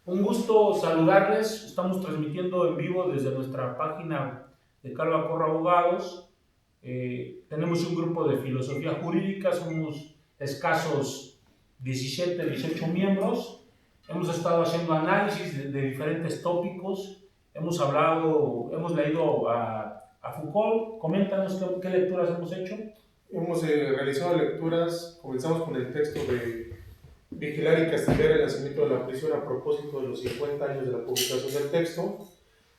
Un gusto saludarles. Estamos transmitiendo en vivo desde nuestra página de Calva Corro Abogados. Tenemos un grupo de filosofía jurídica, somos escasos 17, 18 miembros. Hemos estado haciendo análisis de diferentes tópicos. Hemos leído a Foucault. Coméntanos qué lecturas hemos hecho. Hemos realizado lecturas, comenzamos con el texto de Vigilar y castigar el nacimiento de la prisión a propósito de los 50 años de la publicación del texto.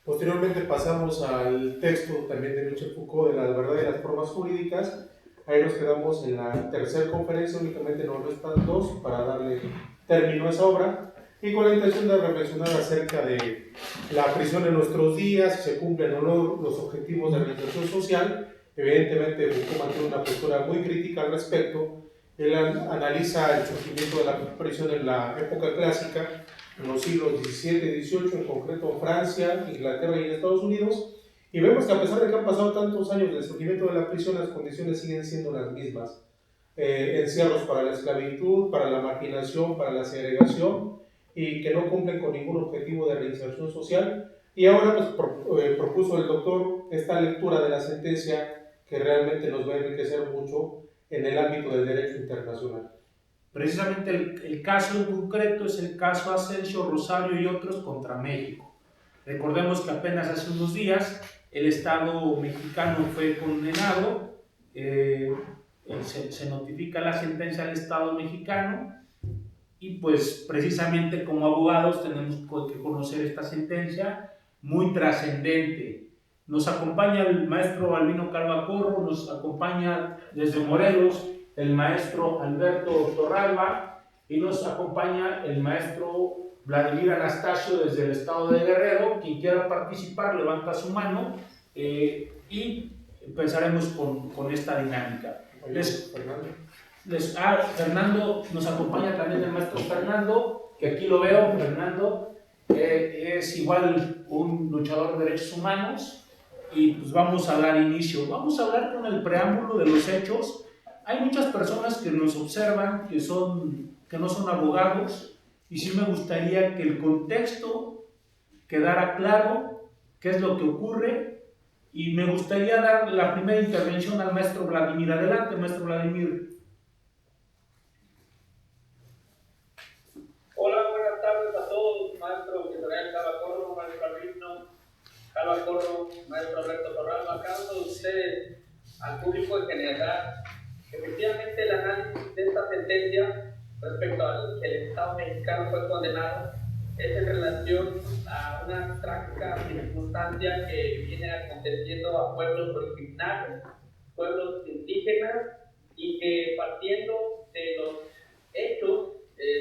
Posteriormente pasamos al texto también de Michel Foucault de la verdad y las formas jurídicas. Ahí nos quedamos en la tercera conferencia, únicamente nos restan dos para darle término a esa obra y con la intención de reflexionar acerca de la prisión en nuestros días, si se cumplen o no los objetivos de reinserción social. Evidentemente Foucault mantiene una postura muy crítica al respecto. Él analiza el surgimiento de la prisión en la época clásica, en los siglos XVII y XVIII, en concreto Francia, Inglaterra y Estados Unidos, y vemos que a pesar de que han pasado tantos años del surgimiento de la prisión, las condiciones siguen siendo las mismas. Encierros para la esclavitud, para la marginación, para la segregación, y que no cumplen con ningún objetivo de reinserción social. Y ahora pues, propuso el doctor esta lectura de la sentencia que realmente nos va a enriquecer mucho en el ámbito del derecho internacional. Precisamente el caso en concreto es el caso Asensio, Rosario y otros contra México. Recordemos que apenas hace unos días el Estado mexicano fue condenado, se notifica la sentencia al Estado mexicano y pues precisamente como abogados tenemos que conocer esta sentencia muy trascendente. Nos acompaña el maestro Balbino Calva Corro, nos acompaña desde Morelos el maestro Alberto Torralba y nos acompaña el maestro Vladimir Anastasio desde el estado de Guerrero. Quien quiera participar levanta su mano y empezaremos con esta dinámica. Fernando, nos acompaña también el maestro Fernando, que aquí lo veo. Fernando es igual un luchador de derechos humanos y pues vamos a dar inicio. Vamos a hablar con el preámbulo de los hechos. Hay muchas personas que nos observan que no son abogados y sí me gustaría que el contexto quedara claro qué es lo que ocurre y me gustaría dar la primera intervención al maestro Vladimir. Adelante, maestro Vladimir. Hola, buenas tardes a todos, maestro Israel Calacorro, maestro Albino Calacorro, maestro Alberto Torralba, cada uno de ustedes, al público en general. Efectivamente, el análisis de esta sentencia respecto al que el Estado mexicano fue condenado es en relación a una trágica circunstancia que viene aconteciendo a pueblos originarios, pueblos indígenas, y que partiendo de los hechos,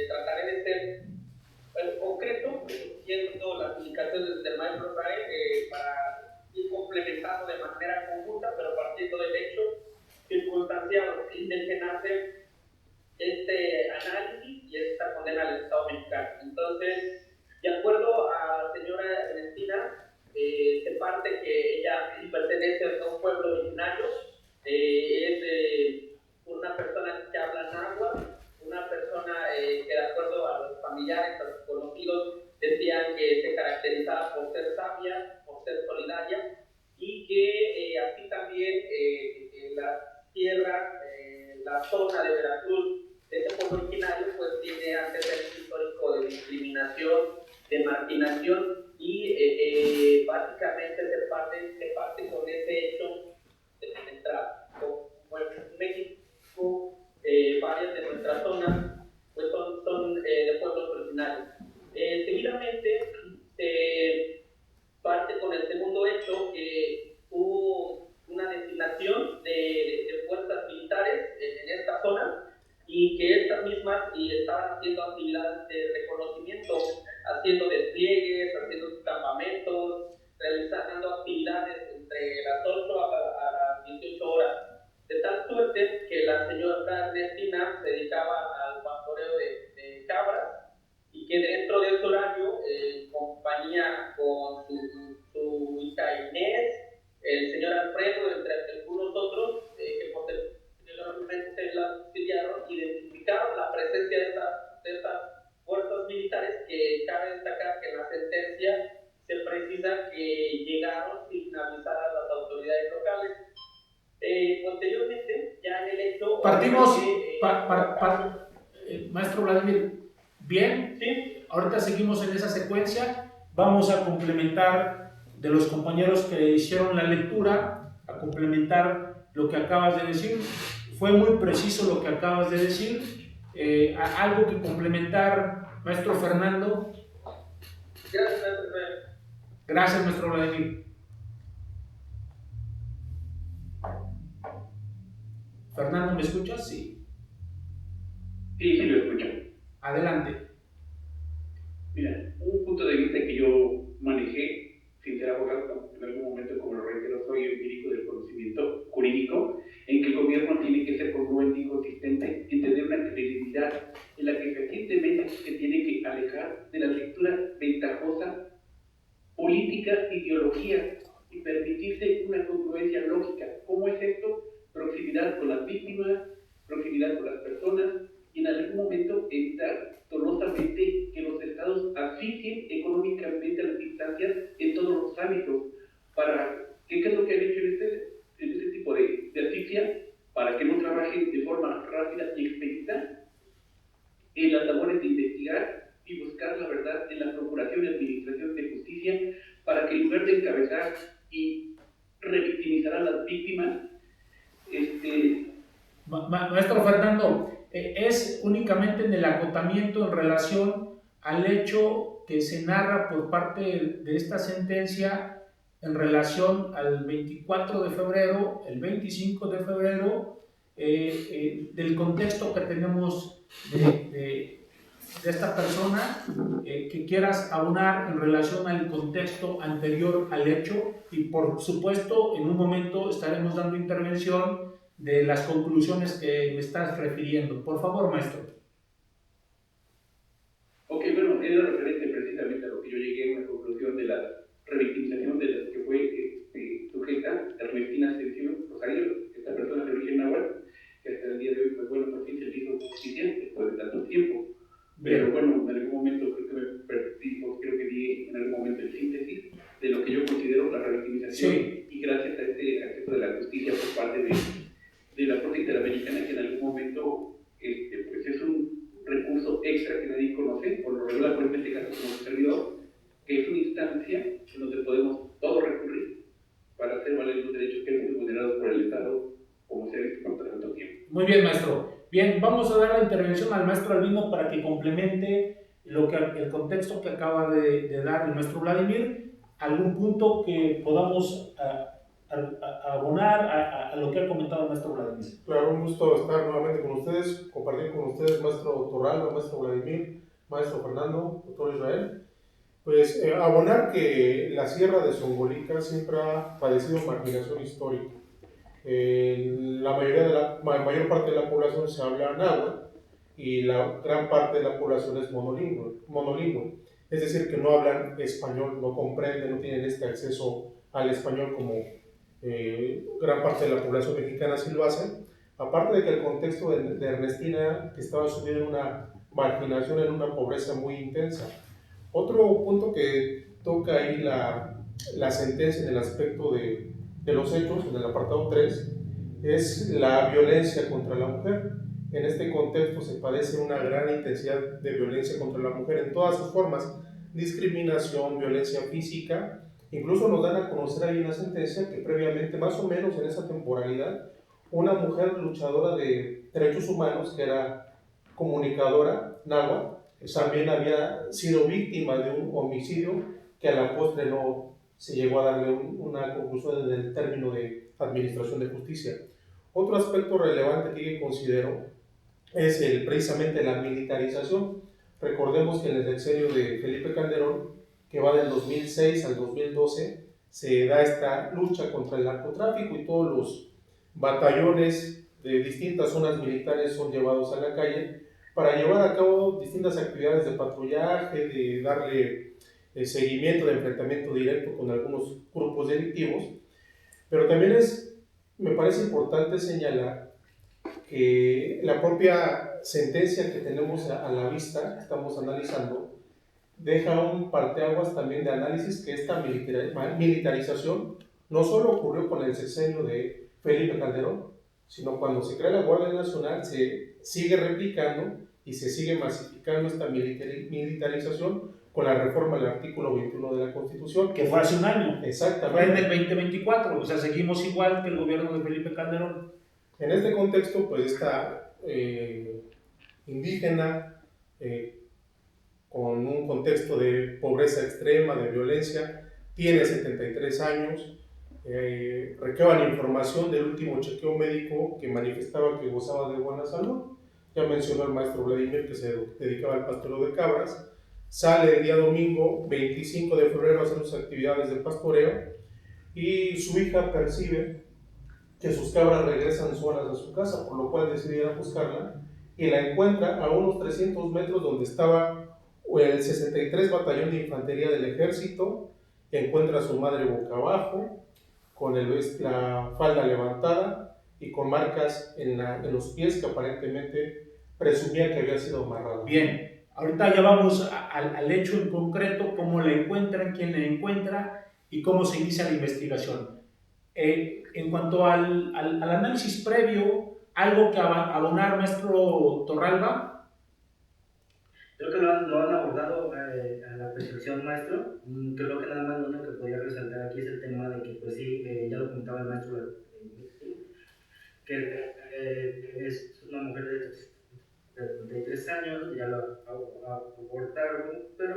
trataré de ser concreto, siguiendo las indicaciones del maestro Israel para ir complementando de manera conjunta, pero partiendo del hecho circunstanciado del que nace este análisis y esta condena al Estado mexicano. Entonces, de acuerdo a la señora Ernestina, se parte que ella pertenece a un pueblo originario, es una persona que habla náhuatl, una persona que de acuerdo a los familiares, a los conocidos, decían que se caracterizaba por ser sabia, por ser solidaria, y que así también en las tierras, la zona de Veracruz, de este pueblo originario, pues tiene antecedentes históricos de discriminación, de marginación, y básicamente se parte con ese hecho de entrada. Como en México, varias de nuestras zonas pues son de pueblos originarios. Seguidamente se parte con el segundo hecho, que hubo una designación de fuerzas militares en esta zona, y que estas mismas estaban haciendo actividades de reconocimiento, haciendo despliegues, haciendo campamentos, realizando actividades entre las 8 a las 18 horas, de tal suerte que la señora Ernestina se dedicaba al pastoreo de cabras, y que dentro de ese horario, en compañía con su hija Inés, el señor Alfredo, entre algunos otros, que posteriormente la auxiliaron, identificaron la presencia de estas fuerzas militares que que cabe destacar que en la sentencia se precisa que llegaron sin avisar a las autoridades locales. Posteriormente, ya en el hecho... Partimos, maestro Vladimir, bien, ¿sí? ahorita seguimos en esa secuencia, vamos a complementar de los compañeros que hicieron la lectura, a complementar lo que acabas de decir. Fue muy preciso lo que acabas de decir. ¿Algo que complementar, maestro Fernando? Gracias, maestro. Gracias, maestro Vladimir. Fernando, ¿me escuchas? Sí. Sí, sí lo escucho. Adelante. Mira, un punto de vista que yo manejé, sin ser abogado, en algún momento, como lo reitero, soy empírico del conocimiento jurídico, en que el gobierno tiene que ser congruente y consistente en tener una credibilidad en la que fehacientemente se tiene que alejar de la lectura ventajosa, política, ideología, y permitirse una congruencia lógica. ¿Cómo es esto? Proximidad con las víctimas, proximidad con las personas, y en algún momento evitar dolosamente que los estados asfixien económicamente a las instancias en todos los ámbitos. ¿Qué es lo que han hecho en este tipo de asfixia? Para que no trabajen de forma rápida y expedita en las labores de investigar y buscar la verdad en la procuración y administración de justicia, para que en lugar de encabezar y revictimizar a las víctimas, Maestro Fernando, es únicamente en el acotamiento en relación al hecho que se narra por parte de esta sentencia en relación al 24 de febrero, el 25 de febrero, del contexto que tenemos de esta persona, que quieras aunar en relación al contexto anterior al hecho, y por supuesto en un momento estaremos dando intervención de las conclusiones que me estás refiriendo. Por favor, maestro. Ok, bueno, era referente precisamente a lo que yo llegué a una conclusión de la revictimización de la que fue sujeta Ernestina Ascensión Rosario, esta persona de origen náhuatl, que hasta el día de hoy, pues bueno, por fin se le hizo justicia después de tanto tiempo. Pero bueno, en algún momento creo que me perdí, creo que di en algún momento el síntesis de lo que yo considero la revictimización, sí. Y gracias a este acceso de la justicia por parte de la Corte Interamericana, que en algún momento pues es un recurso extra que nadie conoce, por lo regular, por este caso como servidor, que es una instancia en donde podemos todos recurrir para hacer valer los derechos que han sido vulnerados por el Estado, como se ha visto por tanto tiempo. Muy bien, maestro. Bien, vamos a dar la intervención al maestro Albino para que complemente el contexto que acaba de dar el maestro Vladimir, algún punto que podamos abonar a lo que ha comentado el maestro Vladimir. Claro, un gusto estar nuevamente con ustedes, compartir con ustedes, maestro Torralba, maestro Vladimir, maestro Fernando, doctor Israel. Pues abonar que la Sierra de Zongolica siempre ha padecido marginación histórica. La mayor parte de la población se habla náhuatl y la gran parte de la población es monolingüe. Es decir, que no hablan español, no comprenden, no tienen este acceso al español como gran parte de la población mexicana sí lo hace. Aparte de que el contexto de Ernestina, que estaba sumida en una marginación, en una pobreza muy intensa. Otro punto que toca ahí la sentencia en el aspecto de los hechos, en el apartado 3, es la violencia contra la mujer. En este contexto se padece una gran intensidad de violencia contra la mujer en todas sus formas: discriminación, violencia física. Incluso nos dan a conocer ahí en la sentencia que previamente, más o menos en esa temporalidad, una mujer luchadora de derechos humanos, que era comunicadora náhuatl, también había sido víctima de un homicidio que a la postre no se llegó a darle una conclusión en el término de administración de justicia. Otro aspecto relevante que considero es precisamente la militarización. Recordemos que en el sexenio de Felipe Calderón, que va del 2006 al 2012, se da esta lucha contra el narcotráfico y todos los batallones de distintas zonas militares son llevados a la calle para llevar a cabo distintas actividades de patrullaje, de darle seguimiento, de enfrentamiento directo con algunos grupos delictivos. Pero también me parece importante señalar que la propia sentencia que tenemos a la vista, que estamos analizando, deja un parteaguas también de análisis que esta militarización no solo ocurrió con el sexenio de Felipe Calderón, sino cuando se crea la Guardia Nacional se sigue replicando y se sigue masificando esta militarización con la reforma del artículo 21 de la Constitución. Que fue hace un año. Exactamente. Fue en el 2024, o sea, seguimos igual que el gobierno de Felipe Calderón. En este contexto, pues esta indígena, con un contexto de pobreza extrema, de violencia, tiene 73 años, recaban información del último chequeo médico que manifestaba que gozaba de buena salud. Ya mencionó el maestro Vladimir que se dedicaba al pastoreo de cabras. Sale el día domingo 25 de febrero a hacer sus actividades de pastoreo y su hija percibe que sus cabras regresan solas a su casa, por lo cual decide ir a buscarla y la encuentra a unos 300 metros donde estaba el 63 Batallón de Infantería del Ejército. Encuentra a su madre boca abajo, con la falda levantada y con marcas en los pies que aparentemente presumía que había sido amarrada. Bien, ahorita ya vamos al hecho en concreto, cómo la encuentran, quién la encuentra y cómo se inicia la investigación. En cuanto al análisis previo, ¿algo que abonar, maestro Torralba? Creo que lo han abordado a la perfección, maestro. Creo que nada más lo único que podría resaltar aquí es el tema de que, pues sí, ya lo comentaba el maestro, que es una mujer de 33 años, ya lo abortaron, pero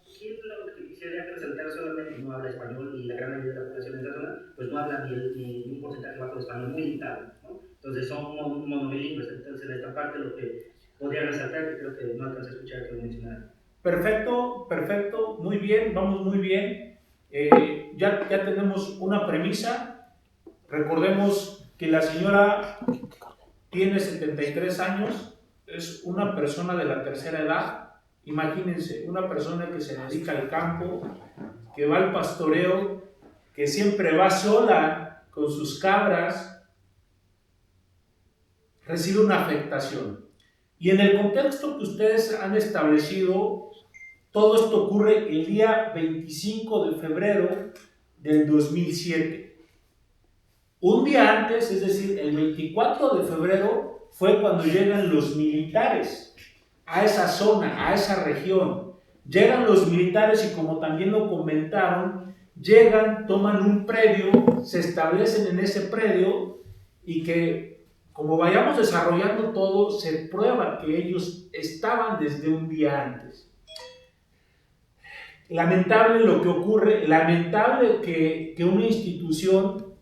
aquí lo que quisiera resaltar solamente no habla español y la gran mayoría de la población en esa zona, pues no habla ni un porcentaje bajo de español muy limitado, ¿no? Entonces son monobilingües, entonces en esta parte lo que podría resaltar, que creo que no alcancé a escuchar que lo mencionara. Perfecto, perfecto, muy bien, vamos muy bien. Ya tenemos una premisa. Recordemos que la señora tiene 73 años, es una persona de la tercera edad. Imagínense, una persona que se dedica al campo, que va al pastoreo, que siempre va sola con sus cabras, recibe una afectación. Y en el contexto que ustedes han establecido, todo esto ocurre el día 25 de febrero del 2007. Un día antes, es decir, el 24 de febrero, fue cuando llegan los militares a esa zona, a esa región. Llegan los militares y, como también lo comentaron, llegan, toman un predio, se establecen en ese predio y que, como vayamos desarrollando todo, se prueba que ellos estaban desde un día antes. Lamentable lo que ocurre, lamentable que una institución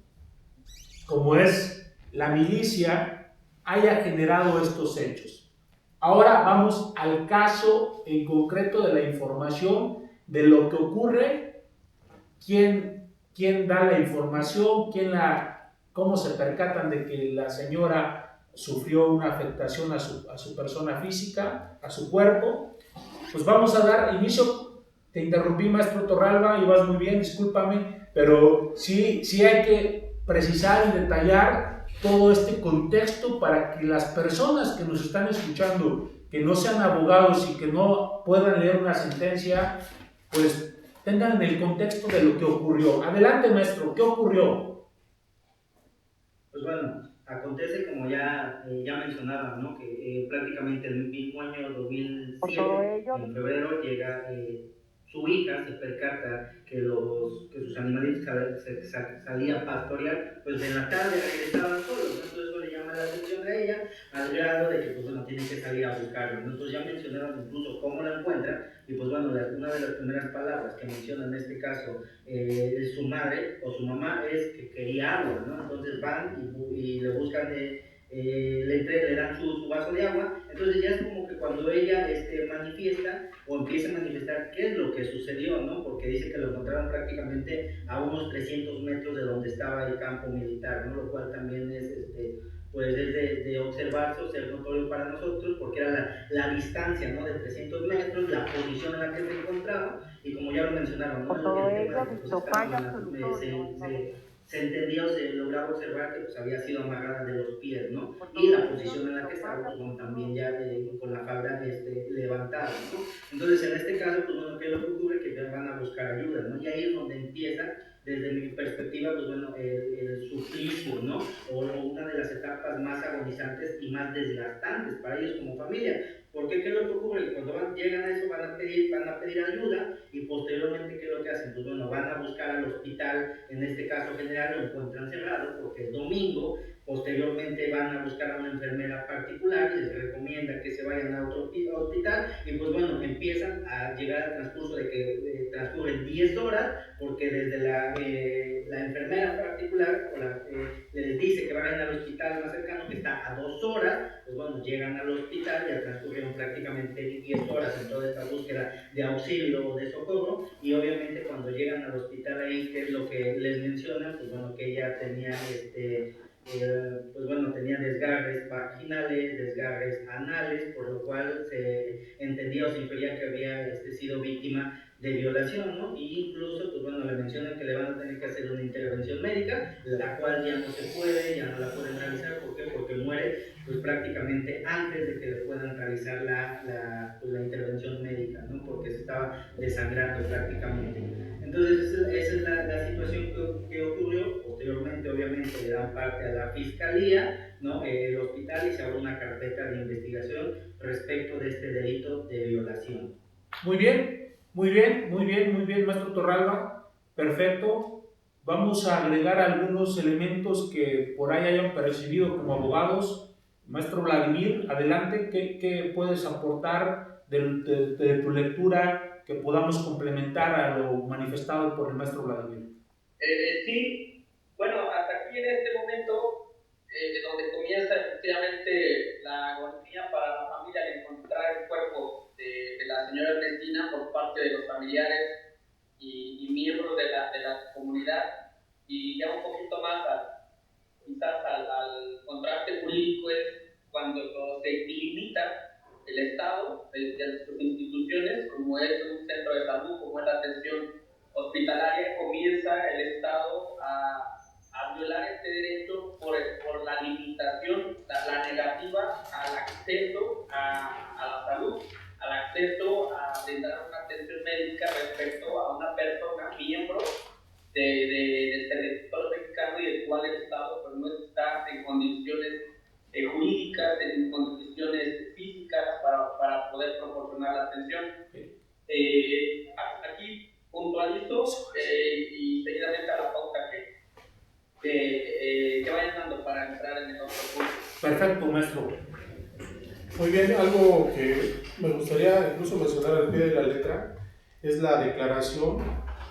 como es la milicia haya generado estos hechos. Ahora vamos al caso en concreto de la información, de lo que ocurre, quién da la información, cómo se percatan de que la señora sufrió una afectación a su persona física, a su cuerpo. Pues vamos a dar inicio. Te interrumpí, maestro Torralba, y vas muy bien, discúlpame, pero sí hay que precisar y detallar todo este contexto para que las personas que nos están escuchando, que no sean abogados y que no puedan leer una sentencia, pues tengan el contexto de lo que ocurrió. Adelante, maestro, ¿qué ocurrió? Pues bueno, acontece como ya mencionaba, ¿no? Que prácticamente el mismo año 2007, en febrero, llega su hija, se percata que sus animalitos salían a pastorear, pues en la tarde regresaban solos, ¿no? Entonces eso le llama la atención a ella, al grado de que pues bueno, tienen que salir a buscarlo, ¿no? Entonces ya mencionaron incluso cómo la encuentra, y pues bueno, una de las primeras palabras que menciona en este caso su madre o su mamá es que quería agua, ¿no? Entonces van y le buscan, le dan su vaso de agua. Entonces ya es como que cuando ella manifiesta o empieza a manifestar qué es lo que sucedió, ¿no? Porque dice que lo encontraron prácticamente a unos 300 metros de donde estaba el campo militar, ¿no? Lo cual también es pues es de observarse o ser notorio para nosotros, porque era la distancia, ¿no? De 300 metros, la posición en la que se encontraba, y como ya lo mencionaron, ¿no? El tema de que pues, se entendía o se lograba observar que pues, había sido amarrada de los pies, ¿no? Y la posición en la que estaba, pues bueno, también ya con la falda levantada, ¿no? Entonces, en este caso, pues bueno, ¿qué es lo que ocurre? Que van a buscar ayuda, ¿no? Y ahí es donde empieza, desde mi perspectiva, pues bueno, el suplicio, ¿no? O una de las etapas más agonizantes y más desgastantes para ellos como familia. Porque ¿qué es lo que ocurre? Cuando llegan a eso van a pedir ayuda y posteriormente ¿qué es lo que hacen? Pues bueno, van a buscar al hospital, en este caso general lo encuentran cerrado porque es domingo, posteriormente van a buscar a una enfermera particular y les recomienda que se vayan a otro hospital y pues bueno, empiezan a llegar al transcurso de que transcurren 10 horas porque desde la enfermera particular les dice que vayan al hospital más cercano que está a 2 horas, pues bueno, llegan al hospital, ya transcurrieron prácticamente 10 horas en toda esta búsqueda de auxilio o de socorro y obviamente cuando llegan al hospital ahí, ¿qué es lo que les mencionan? Pues bueno, que ella tenía pues bueno, tenía desgarres vaginales, desgarres anales, por lo cual se entendía o se infería que había sido víctima de violación, ¿no? Y incluso, pues bueno, le mencionan que le van a tener que hacer una intervención médica, la cual ya no se puede, ya no la pueden realizar, ¿por qué? Porque muere, pues prácticamente antes de que le puedan realizar la intervención médica, ¿no? Porque se estaba desangrando prácticamente. Entonces, esa es la situación que ocurrió. Posteriormente, obviamente, le dan parte a la fiscalía, ¿no? El hospital y se abre una carpeta de investigación respecto de este delito de violación. Muy bien, maestro Torralba. Perfecto. Vamos a agregar algunos elementos que por ahí hayan percibido como abogados. Maestro Vladimir, adelante. ¿Qué puedes aportar de tu lectura que podamos complementar a lo manifestado por el maestro Vladimir? Sí, bueno, hasta aquí en este momento, donde comienza efectivamente la agonía para la familia al encontrar el cuerpo de la señora Ernestina por parte de los familiares y miembros de la comunidad, y ya un poquito más quizás al contraste jurídico es cuando se limita el Estado desde sus instituciones, como es un centro de salud, como es la atención hospitalaria, comienza el Estado a violar este derecho por la limitación, la negativa al acceso a la salud, al acceso a brindar una atención médica respecto a una persona, miembro del territorio mexicano y del cual el Estado pues, no está en condiciones jurídicas, en condiciones físicas para poder proporcionar la atención. Aquí puntualizo y seguidamente a la pauta que vayan dando para entrar en el otro punto. Perfecto, maestro. Muy bien, algo que me gustaría incluso mencionar al pie de la letra es la declaración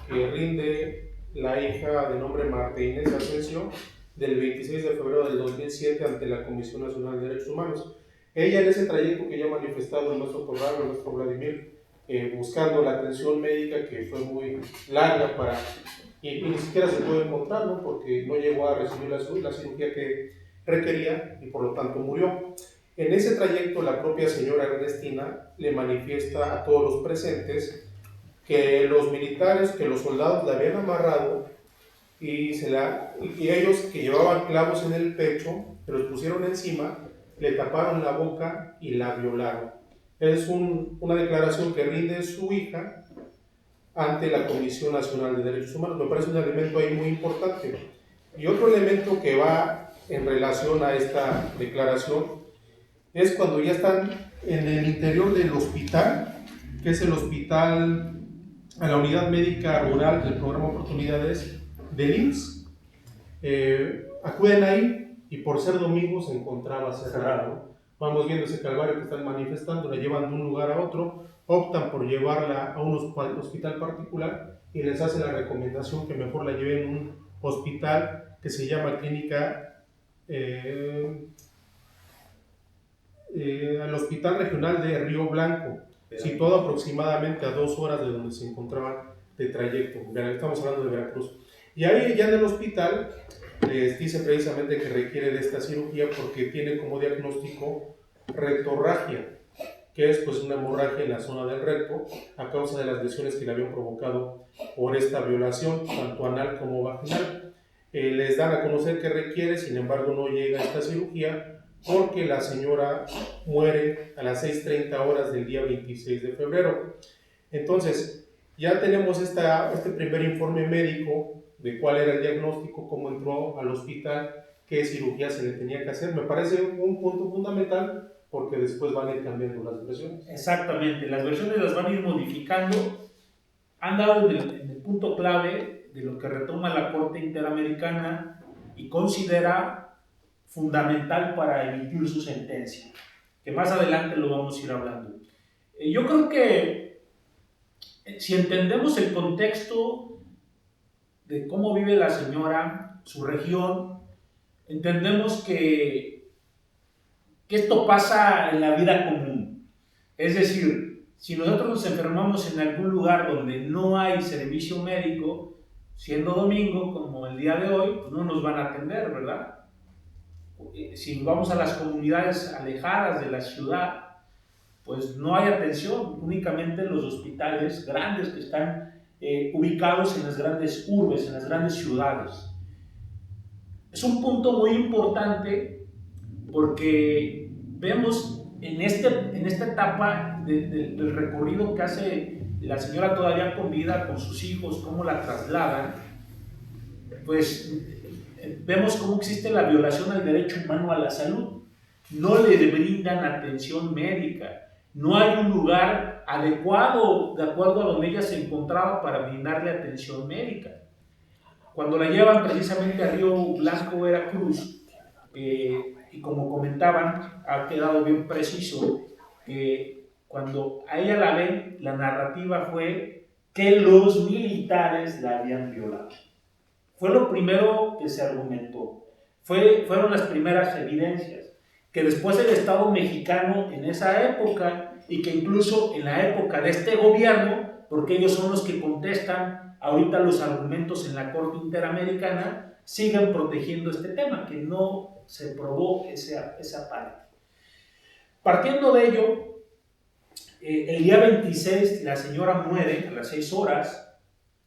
que rinde la hija de nombre Marta Inés Asensio del 26 de febrero del 2007 ante la Comisión Nacional de Derechos Humanos. Ella en ese trayecto que ya ha manifestado el maestro Torralba, el maestro Vladimir, buscando la atención médica que fue muy larga y ni siquiera se pudo encontrar, ¿no? Porque no llegó a recibir la cirugía que requería y por lo tanto murió. En ese trayecto la propia señora Ernestina le manifiesta a todos los presentes que los militares, que los soldados la habían amarrado y ellos que llevaban clavos en el pecho, se los pusieron encima, le taparon la boca y la violaron. Es una declaración que rinde su hija ante la Comisión Nacional de Derechos Humanos. Me parece un elemento ahí muy importante. Y otro elemento que va en relación a esta declaración es cuando ya están en el interior del hospital, que es el hospital, a la unidad médica rural del programa Oportunidades del IMSS. Acuden ahí y por ser domingo se encontraba cerrado. Vamos viendo ese calvario que están manifestando, la llevan de un lugar a otro, optan por llevarla a un hospital particular y les hace la recomendación que mejor la lleven a un hospital que se llama Clínica al Hospital Regional de Río Blanco, situado aproximadamente a 2 horas de donde se encontraban de trayecto. Estamos hablando de Veracruz. Y ahí ya en el hospital les dice precisamente que requiere de esta cirugía porque tiene como diagnóstico rectorragia, que es pues una hemorragia en la zona del recto a causa de las lesiones que le habían provocado por esta violación, tanto anal como vaginal. Les dan a conocer que requiere, sin embargo no llega a esta cirugía porque la señora muere a las 6:30 horas del día 26 de febrero. Entonces, ya tenemos este primer informe médico de cuál era el diagnóstico, cómo entró al hospital, qué cirugía se le tenía que hacer. Me parece un punto fundamental porque después van a ir cambiando las versiones. Exactamente, las versiones las van a ir modificando. Han dado en el punto clave de lo que retoma la Corte Interamericana y considera fundamental para emitir su sentencia, que más adelante lo vamos a ir hablando. Yo creo que si entendemos el contexto de cómo vive la señora, su región, entendemos que esto pasa en la vida común. Es decir, si nosotros nos enfermamos en algún lugar donde no hay servicio médico, siendo domingo, como el día de hoy, pues no nos van a atender, ¿verdad? Si vamos a las comunidades alejadas de la ciudad, pues no hay atención, únicamente los hospitales grandes que están ubicados en las grandes urbes, en las grandes ciudades. Es un punto muy importante porque vemos en esta etapa del recorrido que hace la señora todavía con vida, con sus hijos, cómo la trasladan, pues vemos cómo existe la violación al derecho humano a la salud. No le brindan atención médica, no hay un lugar adecuado de acuerdo a donde ella se encontraba para brindarle atención médica. Cuando la llevan precisamente a Río Blanco, Veracruz, y como comentaban, ha quedado bien preciso que cuando a ella la ven, la narrativa fue que los militares la habían violado. Fue lo primero que se argumentó, fueron las primeras evidencias, que después el Estado mexicano en esa época, y que incluso en la época de este gobierno, porque ellos son los que contestan ahorita los argumentos en la Corte Interamericana, siguen protegiendo este tema, que no se probó esa parte. Partiendo de ello, el día 26 la señora muere a las 6 horas,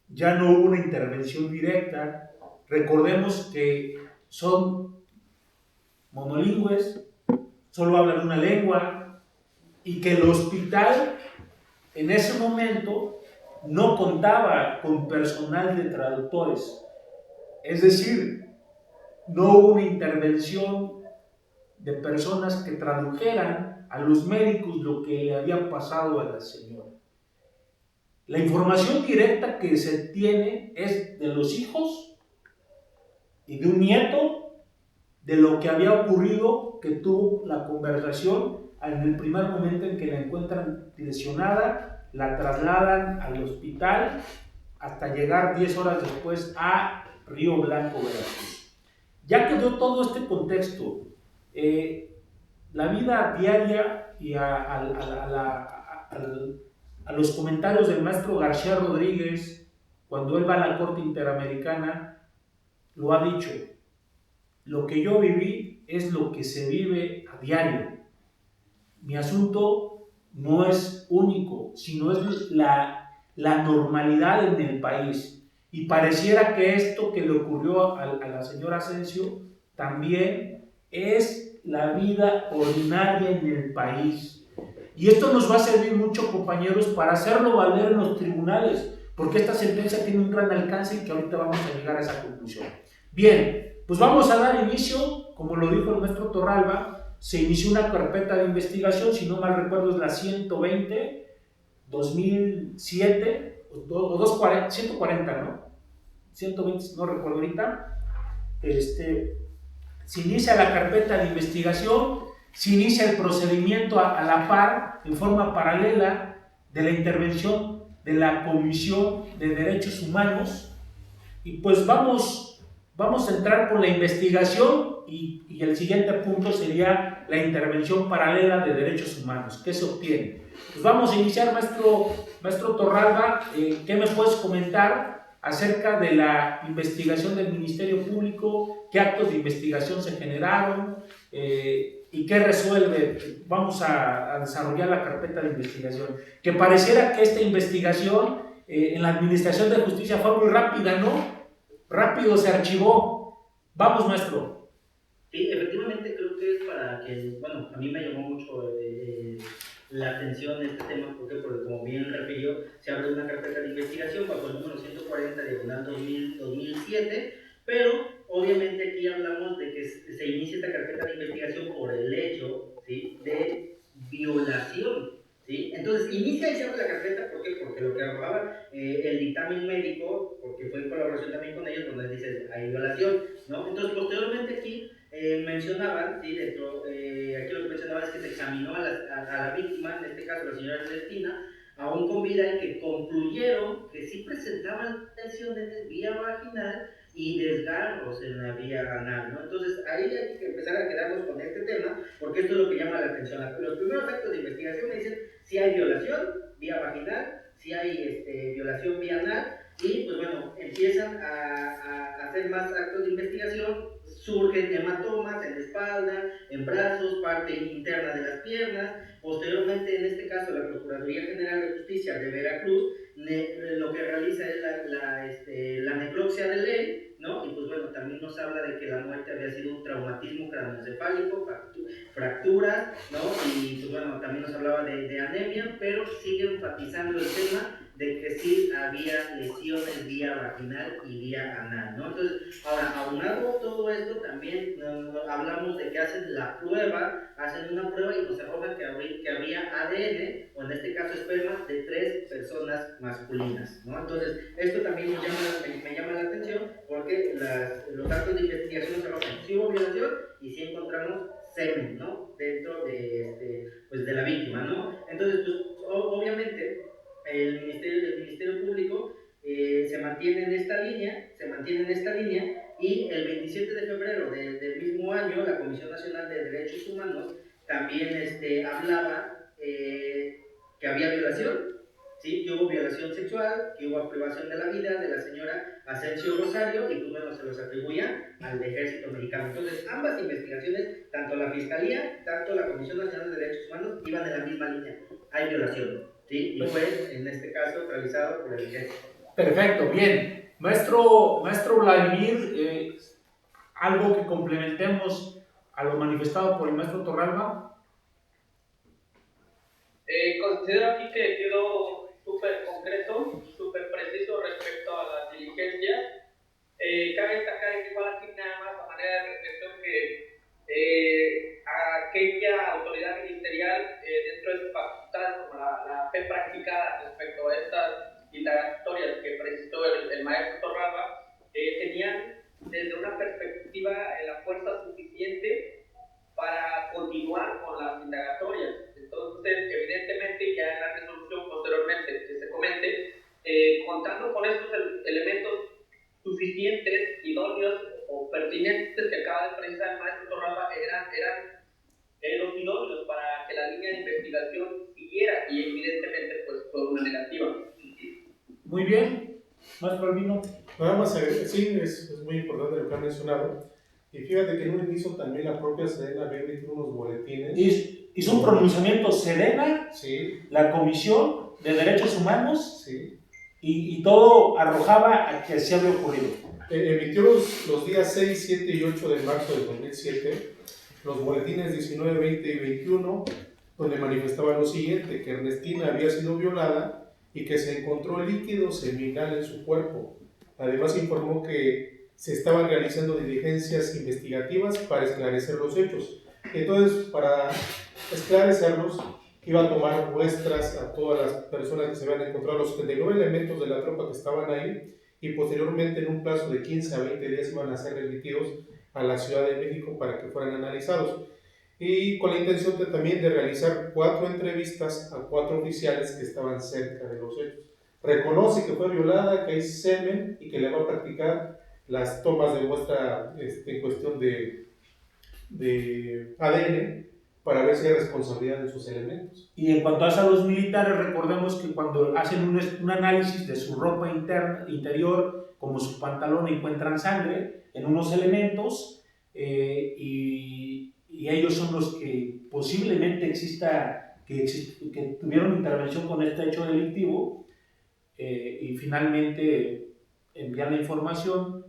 ya no hubo una intervención directa. Recordemos que son monolingües, solo hablan una lengua, y que el hospital en ese momento no contaba con personal de traductores. Es decir, no hubo una intervención de personas que tradujeran a los médicos lo que le había pasado a la señora. La información directa que se tiene es de los hijos y de un nieto, de lo que había ocurrido, que tuvo la conversación en el primer momento en que la encuentran lesionada, la trasladan al hospital hasta llegar 10 horas después a Río Blanco, Veracruz. Ya quedó todo este contexto, la vida diaria y a los comentarios del maestro García Rodríguez, cuando él va a la Corte Interamericana, lo ha dicho: lo que yo viví es lo que se vive a diario. Mi asunto no es único, sino es la normalidad en el país. Y pareciera que esto que le ocurrió a la señora Asensio también es la vida ordinaria en el país. Y esto nos va a servir mucho, compañeros, para hacerlo valer en los tribunales, porque esta sentencia tiene un gran alcance y que ahorita vamos a llegar a esa conclusión. Bien, pues vamos a dar inicio, como lo dijo el maestro Torralba. Se inició una carpeta de investigación, si no mal recuerdo es la 120, 2007, o 240, 140, ¿no? 120, no recuerdo ahorita. Se inicia la carpeta de investigación, se inicia el procedimiento a la par, en forma paralela, de la intervención de la Comisión de Derechos Humanos. Y pues vamos a entrar por la investigación y el siguiente punto sería la intervención paralela de derechos humanos. ¿Qué se obtiene? Pues vamos a iniciar, maestro Torralba. ¿Qué me puedes comentar acerca de la investigación del Ministerio Público? ¿Qué actos de investigación se generaron? ¿Y qué resuelve? Vamos a desarrollar la carpeta de investigación. Que pareciera que esta investigación en la Administración de Justicia fue muy rápida, ¿no? Rápido se archivó. Vamos, maestro. Sí, efectivamente creo que es para que, bueno, a mí me llamó mucho la atención de este tema, porque como bien refirió, se abre una carpeta de investigación bajo el número 140 diagonal 2007, pero obviamente aquí hablamos de que se inicia esta carpeta de investigación por el hecho, ¿sí?, de violación. ¿Sí? Entonces, inicia y se abre la carpeta, ¿por qué? Porque lo que arrojaba el dictamen médico, porque fue en colaboración también con ellos, donde dice hay violación, ¿no? Entonces, posteriormente aquí mencionaban, ¿sí? Aquí lo que mencionaban es que se examinó a la víctima, en este caso la señora Ernestina, aún con vida, y que concluyeron que sí presentaban lesiones vía vaginal y desgarros en la vía anal, ¿no? Entonces ahí hay que empezar a quedarnos con este tema, porque esto es lo que llama la atención. Los primeros actos de investigación me dicen si hay violación vía vaginal, si hay violación vía anal, y pues bueno, empiezan a hacer más actos de investigación, surgen hematomas en la espalda, en brazos, parte interna de las piernas. Posteriormente, en este caso, la Procuraduría General de Justicia de Veracruz lo que realiza es la necropsia de ley, ¿no? Y pues bueno, también nos habla de que la muerte había sido un traumatismo craneoencefálico, fracturas, ¿no? Y pues bueno, también nos hablaba de anemia, pero sigue enfatizando el tema de que sí había lesiones vía vaginal y vía anal, ¿no? Entonces, ahora, aunado todo esto, también hablamos de que hacen una prueba y nos arrojan que había ADN, o en este caso esperma, de 3 personas masculinas, ¿no? Entonces, esto también me llama la atención, porque los actos de investigación nos arrojan si hubo violación y si encontramos semen, ¿no?, dentro pues de la víctima, ¿no? Entonces, pues, obviamente, el Ministerio Público se mantiene en esta línea, y el 27 de febrero del mismo año, la Comisión Nacional de Derechos Humanos también hablaba que había violación, ¿sí?, que hubo violación sexual, que hubo privación de la vida de la señora Asensio Rosario, y pues bueno, se los atribuía al Ejército Mexicano. Entonces, ambas investigaciones, tanto la Fiscalía, tanto la Comisión Nacional de Derechos Humanos, iban en la misma línea: hay violación, ¿sí? Y fue, en este caso, realizado por el Ejército. Perfecto, bien. Maestro Vladimir, algo que complementemos a lo manifestado por el maestro Torralba. Considero aquí que quedó súper concreto, súper preciso respecto a las diligencias. Cabe destacar igual aquí nada más a manera de reflexión que aquella autoridad ministerial, dentro de sus facultades, como la fe practicada respecto a estas indagatorias que precisó el maestro Torralba, tenían desde una perspectiva la fuerza suficiente para continuar con las indagatorias. Entonces, evidentemente, ya en la resolución posteriormente que se comente, contando con estos elementos suficientes, idóneos o pertinentes que acaba de precisar el maestro Torralba, eran los idóneos para que la línea de investigación siguiera, y evidentemente pues fue una negativa. Muy bien, maestro Albino. Nada más, sí, es muy importante lo que ha mencionado. Y fíjate que en un inicio también la propia Sedena había emitido unos boletines. Hizo un pronunciamiento Sedena, sí, la Comisión de Derechos Humanos, sí, y todo arrojaba a que así había ocurrido. Emitió los días 6, 7 y 8 de marzo del 2007 los boletines 19, 20 y 21, donde manifestaba lo siguiente: que Ernestina había sido violada y que se encontró líquido seminal en su cuerpo. Además informó que se estaban realizando diligencias investigativas para esclarecer los hechos. Entonces, para esclarecerlos, iba a tomar muestras a todas las personas que se habían encontrado, los 79 elementos de la tropa que estaban ahí, y posteriormente, en un plazo de 15 a 20 días, iban a ser remitidos a la Ciudad de México para que fueran analizados. Y con la intención también de realizar 4 entrevistas a 4 oficiales que estaban cerca de los hechos. Reconoce que fue violada, que hay semen, y que le va a practicar las tomas de muestra en cuestión de ADN para ver si hay responsabilidad de sus elementos. Y en cuanto a los militares, recordemos que cuando hacen un análisis de su ropa interior, como su pantalón, encuentran sangre en unos elementos, y ellos son los que posiblemente que tuvieron intervención con este hecho delictivo, y finalmente envían la información,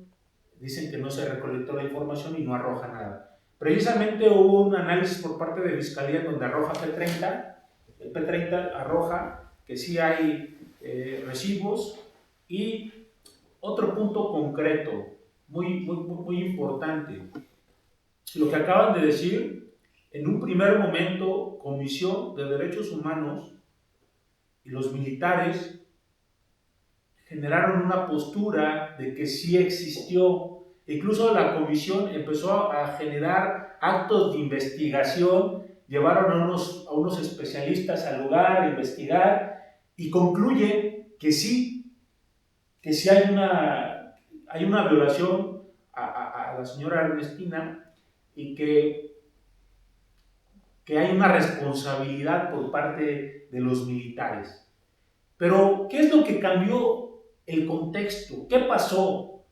dicen que no se recolectó la información y no arroja nada. Precisamente hubo un análisis por parte de Fiscalía donde arroja P30, el P30 arroja que sí hay residuos. Y otro punto concreto, muy importante, lo que acaban de decir, en un primer momento, Comisión de Derechos Humanos y los militares generaron una postura de que sí existió. Incluso la comisión empezó a generar actos de investigación, llevaron a unos especialistas al lugar a investigar y concluye que sí hay una violación a la señora Ernestina y que hay una responsabilidad por parte de los militares. Pero, ¿qué es lo que cambió el contexto? ¿Qué pasó?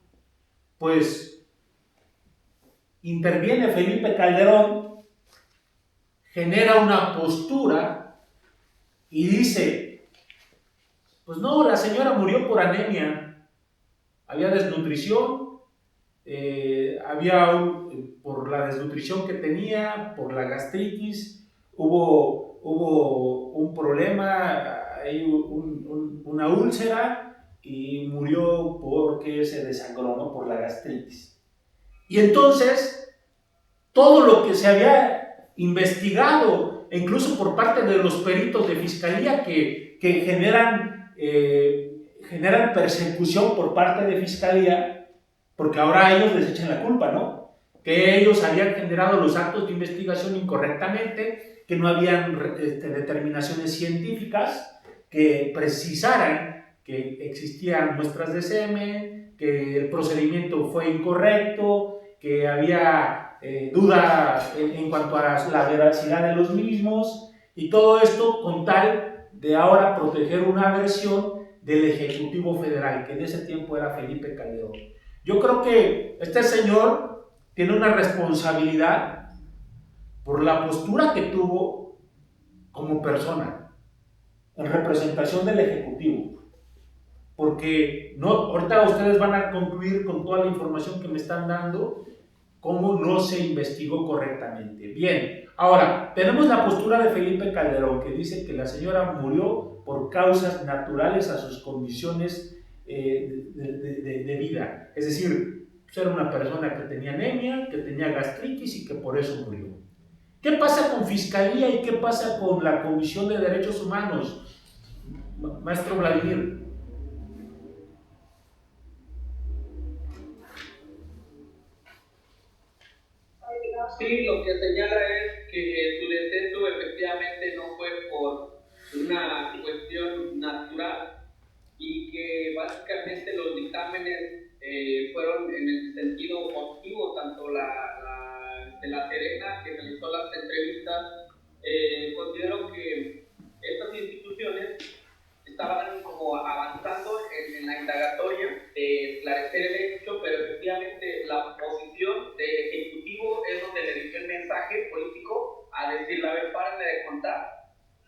Pues interviene Felipe Calderón, genera una postura y dice, pues no, la señora murió por anemia, había desnutrición, por la desnutrición que tenía, por la gastritis, hubo un problema, hay una úlcera y murió porque se desangró, ¿no? Por la gastritis. Y entonces, todo lo que se había investigado, incluso por parte de los peritos de fiscalía que generan persecución por parte de fiscalía, porque ahora ellos les echan la culpa, ¿no? Que ellos habían generado los actos de investigación incorrectamente, que no habían determinaciones científicas que precisaran que existían muestras de semen, que el procedimiento fue incorrecto, que había duda en cuanto a la veracidad de los mismos, y todo esto con tal de ahora proteger una versión del Ejecutivo Federal, que en ese tiempo era Felipe Calderón. Yo creo que este señor tiene una responsabilidad por la postura que tuvo como persona en representación del Ejecutivo, porque ahorita ustedes van a concluir con toda la información que me están dando cómo no se investigó correctamente. Bien, ahora tenemos la postura de Felipe Calderón, que dice que la señora murió por causas naturales a sus condiciones de vida, es decir, era una persona que tenía anemia, que tenía gastritis y que por eso murió. ¿Qué pasa con Fiscalía y qué pasa con la Comisión de Derechos Humanos, maestro Vladimir? Sí, lo que señala es que su deceso efectivamente no fue por una cuestión natural y que básicamente los dictámenes fueron en el sentido positivo, tanto la Serena, que realizó las entrevistas, considero que estas instituciones estaban como avanzando en la indagatoria de esclarecer el hecho, pero efectivamente la posición del Ejecutivo es donde le dio el mensaje político a decirle, a ver, párenle de contar,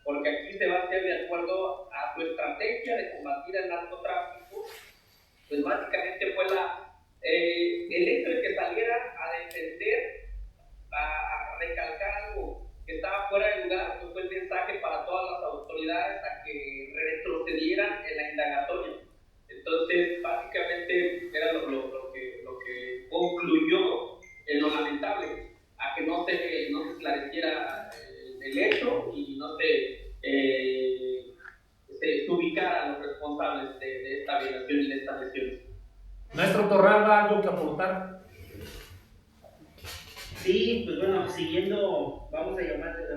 porque aquí se va a hacer de acuerdo a su estrategia de combatir el narcotráfico. Pues básicamente fue el hecho de que saliera a defender, a recalcar algo que estaba fuera de lugar, pues fue el mensaje para todas las autoridades a que retrocedieran en la indagatoria. Entonces, básicamente era lo que concluyó en lo lamentable, a que no se esclareciera el hecho y no se ubicaran los responsables de esta violación y de estas lesiones. Maestro Torralba, ¿algo que aportar? Sí, pues bueno, siguiendo, le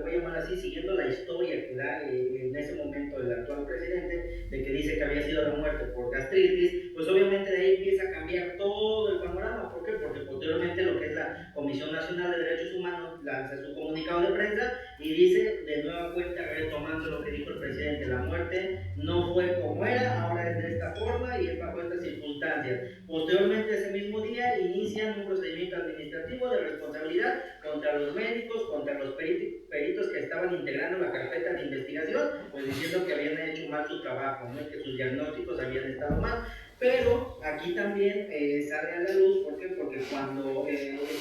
voy a llamar así, siguiendo la historia que da en ese momento el actual presidente, de que dice que había sido la muerte por gastritis, pues obviamente de ahí empieza a cambiar todo el panorama. ¿Por qué? Porque posteriormente lo que es la Comisión Nacional de Derechos Humanos lanza su comunicado de prensa y dice de nueva cuenta, retomando lo que dijo el presidente, la muerte no fue como era, ahora es de esta forma y es bajo estas circunstancias. Posteriormente ese mismo día inician un procedimiento administrativo de responsabilidad contra los médicos, contra los peritos que estaban integrando la carpeta de investigación, pues diciendo que habían hecho mal su trabajo, ¿no? Que sus diagnósticos habían estado mal. Pero aquí también sale a la luz, ¿por qué? Porque cuando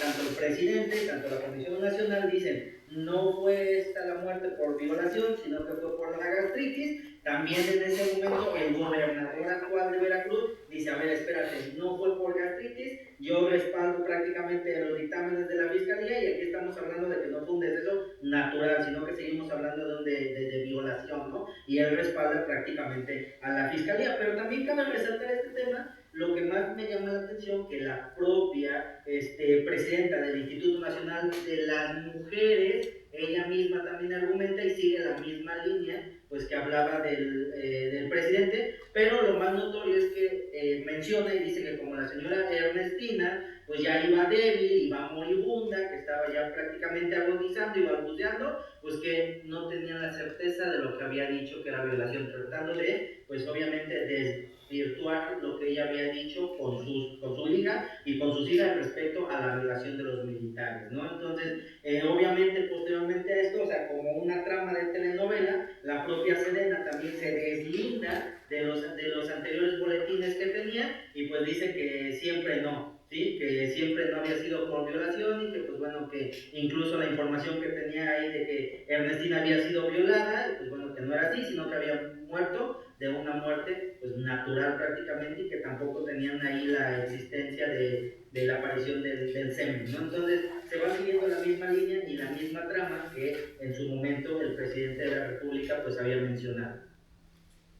tanto el presidente, tanto la Comisión Nacional dicen no fue esta la muerte por violación, sino que fue por la gastritis. También desde ese momento el gobernador actual de Veracruz dice, a ver, espérate, no fue por gastritis, yo respaldo prácticamente los dictámenes de la fiscalía, y aquí estamos hablando de que no fue un deceso natural, sino que seguimos hablando de violación, ¿no? Y él respalda prácticamente a la fiscalía. Pero también cabe resaltar este tema, lo que más me llama la atención, que la propia presidenta del Instituto Nacional de las Mujeres, ella misma también argumenta y sigue la misma línea, pues que hablaba del presidente, pero lo más notorio es que menciona y dice que como la señora Ernestina pues ya iba débil, iba moribunda, que estaba ya prácticamente agonizando y balbuceando, pues que no tenían la certeza de lo que había dicho que era violación, tratando de, pues obviamente, desvirtuar lo que ella había dicho con su hija y con sus hijas respecto a la violación de los militares, ¿no? Entonces, obviamente, posteriormente a esto, o sea, como una trama de telenovela, la propia Sedena también se deslinda de los anteriores boletines que tenía y pues dice que siempre no, ¿sí? Que siempre no había sido por violación y que pues bueno, que incluso la información que tenía ahí de que Ernestina había sido violada, pues bueno, que no era así, sino que había muerto de una muerte pues natural prácticamente, y que tampoco tenían ahí la existencia de la aparición del semen, ¿no? Entonces se va siguiendo la misma línea y la misma trama que en su momento el presidente de la República pues había mencionado.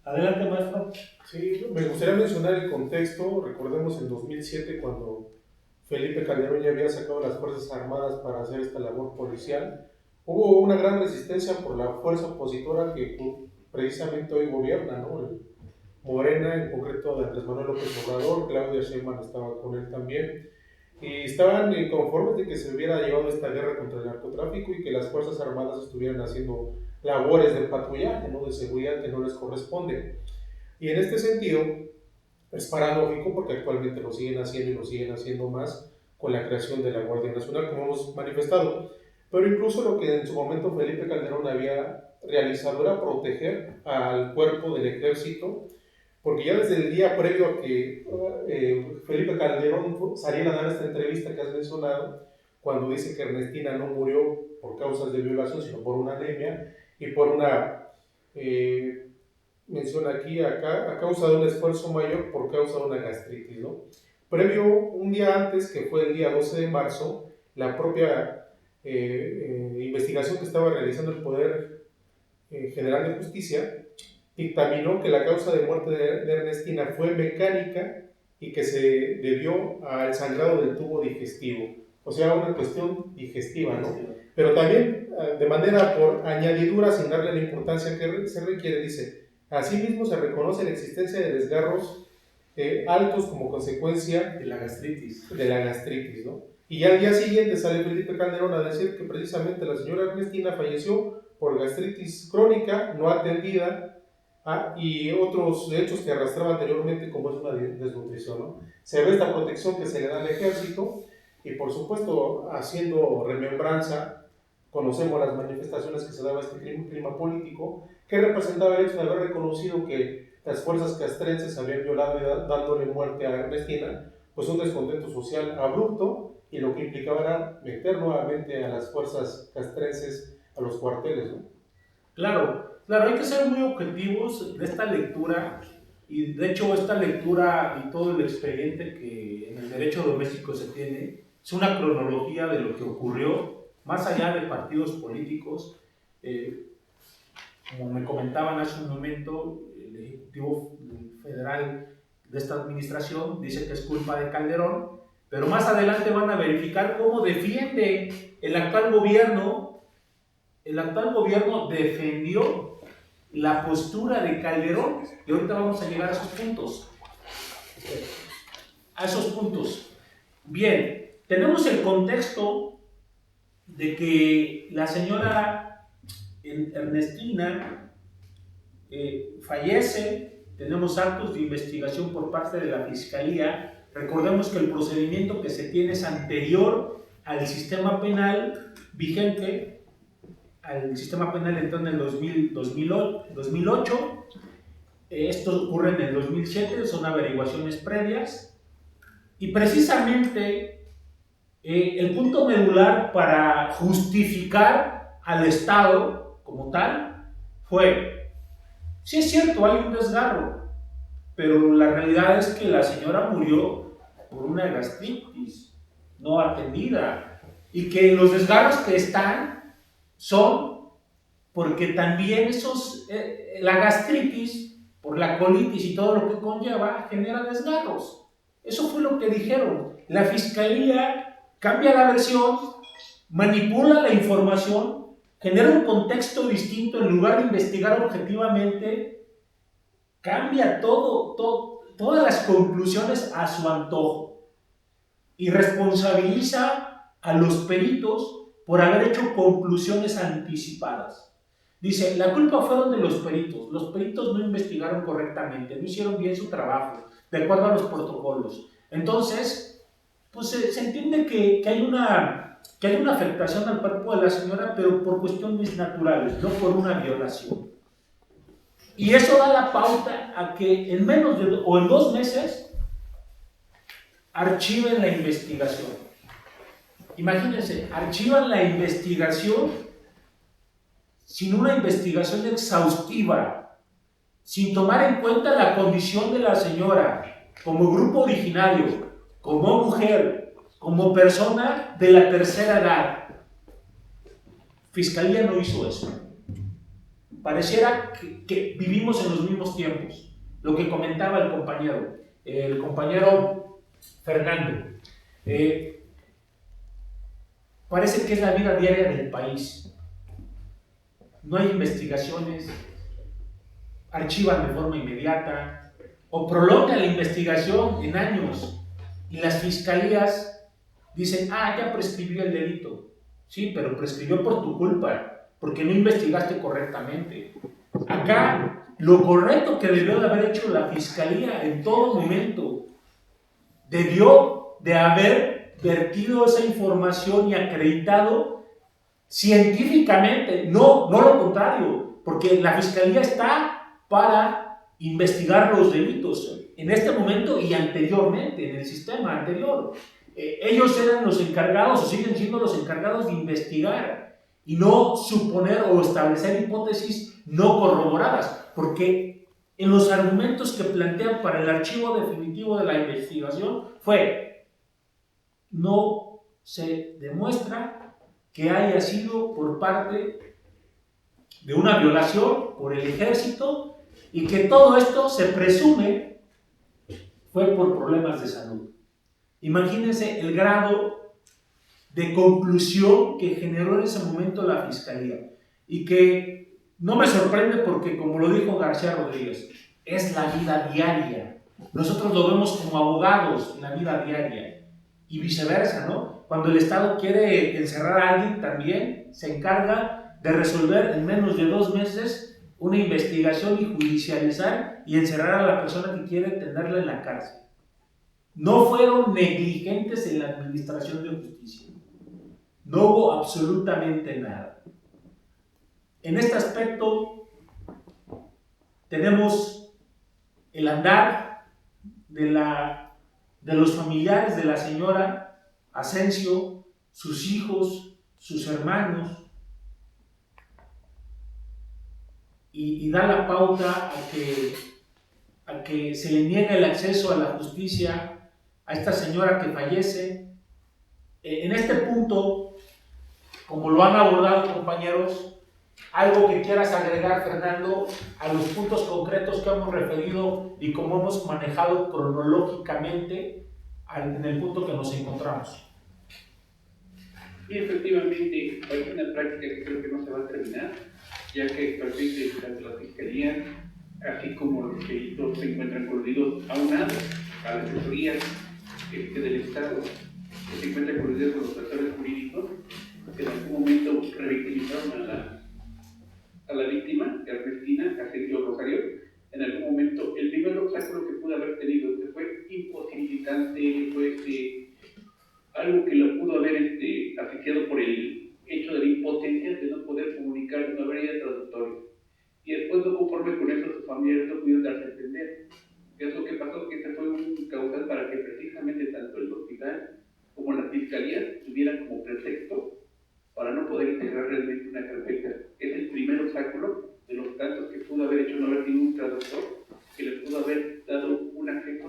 Adelante, maestro. Sí, me gustaría mencionar el contexto. Recordemos en 2007, cuando Felipe Calderón ya había sacado las Fuerzas Armadas para hacer esta labor policial, hubo una gran resistencia por la fuerza opositora que precisamente hoy gobierna, ¿no? Morena, en concreto de Andrés Manuel López Obrador. Claudia Sheinbaum estaba con él también, y estaban inconformes de que se hubiera llevado esta guerra contra el narcotráfico y que las Fuerzas Armadas estuvieran haciendo labores de patrullaje, ¿no? De seguridad que no les corresponde. Y en este sentido es paradójico porque actualmente lo siguen haciendo y lo siguen haciendo más con la creación de la Guardia Nacional, como hemos manifestado. Pero incluso lo que en su momento Felipe Calderón había realizado era proteger al cuerpo del ejército, porque ya desde el día previo a que Felipe Calderón saliera a dar esta entrevista que has mencionado, cuando dice que Ernestina no murió por causas de violación, sino por una anemia y por una, menciona aquí, acá, a causa de un esfuerzo mayor por causa de una gastritis, ¿no? Previo, un día antes, que fue el día 12 de marzo, la propia investigación que estaba realizando el Poder General de Justicia dictaminó que la causa de muerte de Ernestina fue mecánica y que se debió al sangrado del tubo digestivo, o sea, una cuestión digestiva, ¿no? Pero también, de manera por añadidura, sin darle la importancia que se requiere, dice, asimismo se reconoce la existencia de desgarros altos como consecuencia De la gastritis. ¿no? Y ya al día siguiente sale Felipe Calderón a decir que precisamente la señora Ernestina falleció por gastritis crónica no atendida, y otros hechos que arrastraba anteriormente, como es una desnutrición, ¿no? Se ve esta protección que se le da al ejército, y por supuesto, haciendo remembranza, conocemos las manifestaciones que se daba este clima político, que representaba el hecho de haber reconocido que las fuerzas castrenses habían violado y dándole muerte a Ernestina, pues un descontento social abrupto, y lo que implicaba era meter nuevamente a las fuerzas castrenses a los cuarteles, ¿no? Claro, hay que ser muy objetivos de esta lectura, y de hecho esta lectura y todo el expediente que en el derecho doméstico se tiene es una cronología de lo que ocurrió, más allá de partidos políticos. Como me comentaban hace un momento, el Ejecutivo Federal de esta administración dice que es culpa de Calderón, pero más adelante van a verificar cómo defiende el actual gobierno. El actual gobierno defendió la postura de Calderón, y ahorita vamos a llegar a esos puntos. Bien, tenemos el contexto de que la señora Ernestina fallece. Tenemos actos de investigación por parte de la Fiscalía. Recordemos que el procedimiento que se tiene es anterior al sistema penal vigente. Al sistema penal entró en el 2008. Esto ocurre en el 2007, son averiguaciones previas. Y precisamente el punto medular para justificar al Estado como tal fue, sí es cierto, hay un desgarro, pero la realidad es que la señora murió por una gastritis no atendida y que los desgarros que están son porque también la gastritis por la colitis y todo lo que conlleva genera desgarros. Eso fue lo que dijeron. La fiscalía cambia la versión, manipula la información, genera un contexto distinto en lugar de investigar objetivamente, cambia todas las conclusiones a su antojo y responsabiliza a los peritos por haber hecho conclusiones anticipadas. Dice, la culpa fueron de los peritos no investigaron correctamente, no hicieron bien su trabajo, de acuerdo a los protocolos. Entonces, pues se entiende que hay una afectación al cuerpo de la señora, pero por cuestiones naturales, no por una violación. Y eso da la pauta a que en menos de o en 2 meses archiven la investigación. Imagínense, archivan la investigación sin una investigación exhaustiva, sin tomar en cuenta la condición de la señora como grupo originario, como mujer, como persona de la tercera edad. Fiscalía no hizo eso. Pareciera que vivimos en los mismos tiempos. Lo que comentaba el compañero Fernando. Parece que es la vida diaria del país. No hay investigaciones, archivan de forma inmediata o prolongan la investigación en años y las fiscalías dicen, ya prescribió el delito. Sí, pero prescribió por tu culpa, porque no investigaste correctamente. Acá, lo correcto que debió de haber hecho la fiscalía en todo momento, debió de haber vertido esa información y acreditado científicamente, no lo contrario, porque la fiscalía está para investigar los delitos en este momento y anteriormente, en el sistema anterior. Ellos eran los encargados o siguen siendo los encargados de investigar y no suponer o establecer hipótesis no corroboradas, porque en los argumentos que plantean para el archivo definitivo de la investigación fue, no se demuestra que haya sido por parte de una violación por el ejército y que todo esto se presume fue por problemas de salud. Imagínense el grado de conclusión que generó en ese momento la fiscalía y que no me sorprende porque, como lo dijo García Rodríguez, es la vida diaria. Nosotros lo vemos como abogados en la vida diaria y viceversa, ¿no? Cuando el Estado quiere encerrar a alguien, también se encarga de resolver en menos de 2 meses una investigación y judicializar y encerrar a la persona que quiere tenerla en la cárcel. No fueron negligentes en la administración de justicia. No hubo absolutamente nada. En este aspecto tenemos el andar de los familiares de la señora Asensio, sus hijos, sus hermanos, y da la pauta a que se le niegue el acceso a la justicia a esta señora que fallece. En este punto, como lo han abordado compañeros, algo que quieras agregar, Fernando, a los puntos concretos que hemos referido y cómo hemos manejado cronológicamente en el punto que nos encontramos. Y efectivamente, hay una práctica que creo que no se va a terminar, ya que actualmente tanto la Fiscalía, así como los delitos se encuentran coludidos aunados a las asesorías del Estado, que se encuentran coludidos con los asesores jurídicos, que en algún momento revictimizaron a la víctima, Ernestina Asensio Rosario. En algún momento, el primer obstáculo que pudo haber tenido, que fue imposibilitante, fue algo que lo pudo haber asfixiado por el hecho de la impotencia de no poder comunicar, de no haber ido traductorio. Y después, no conforme con eso, sus familiares no pudieron darse a entender. ¿Qué es lo que pasó? Que este fue un causal para que precisamente tanto el hospital como la fiscalía tuvieran como pretexto para no poder integrar realmente una carpeta. Es el primer obstáculo de los tantos que pudo haber hecho no haber tenido un traductor que le pudo haber dado un acceso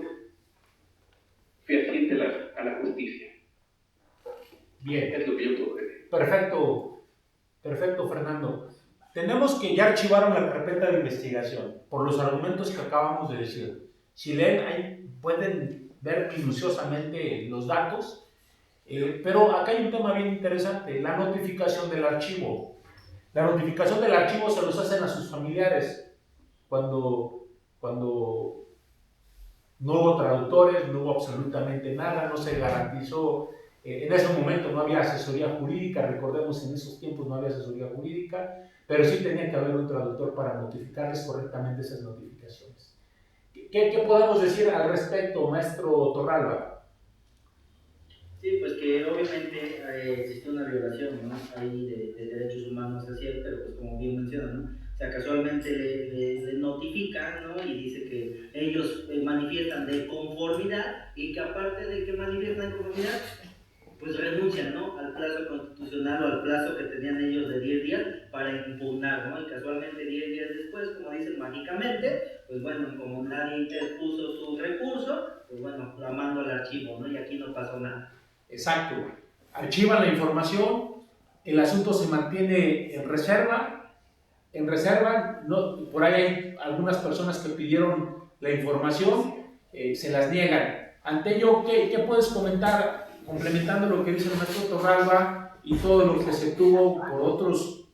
fehaciente a la justicia. Bien. Es lo que yo puedo decir. Perfecto, Fernando. Tenemos que ya archivaron la carpeta de investigación por los argumentos que acabamos de decir. Si leen, ahí pueden ver minuciosamente los datos, pero acá hay un tema bien interesante, la notificación del archivo. La notificación del archivo se los hacen a sus familiares cuando no hubo traductores, no hubo absolutamente nada, no se garantizó. En ese momento no había asesoría jurídica, recordemos en esos tiempos no había asesoría jurídica, pero sí tenía que haber un traductor para notificarles correctamente esas notificaciones. ¿Qué podemos decir al respecto, maestro Torralba? Sí, pues que obviamente existe una violación, ¿no? Ahí de derechos humanos, es cierto, pero pues como bien mencionan, ¿no? O sea, casualmente le notifican, ¿no? Y dice que ellos manifiestan de conformidad y que aparte de que manifiestan de conformidad, pues renuncian, ¿no? Al plazo constitucional o al plazo que tenían ellos de 10 días para impugnar, ¿no? Y casualmente 10 días después, como dicen mágicamente, pues bueno, como nadie interpuso su recurso, pues bueno, la mando al archivo, ¿no? Y aquí no pasó nada. Exacto. Archivan la información, el asunto se mantiene en reserva. No, por ahí hay algunas personas que pidieron la información, se las niegan. Ante ello, ¿qué puedes comentar, complementando lo que dice el maestro Torralba y todo lo que se tuvo por otros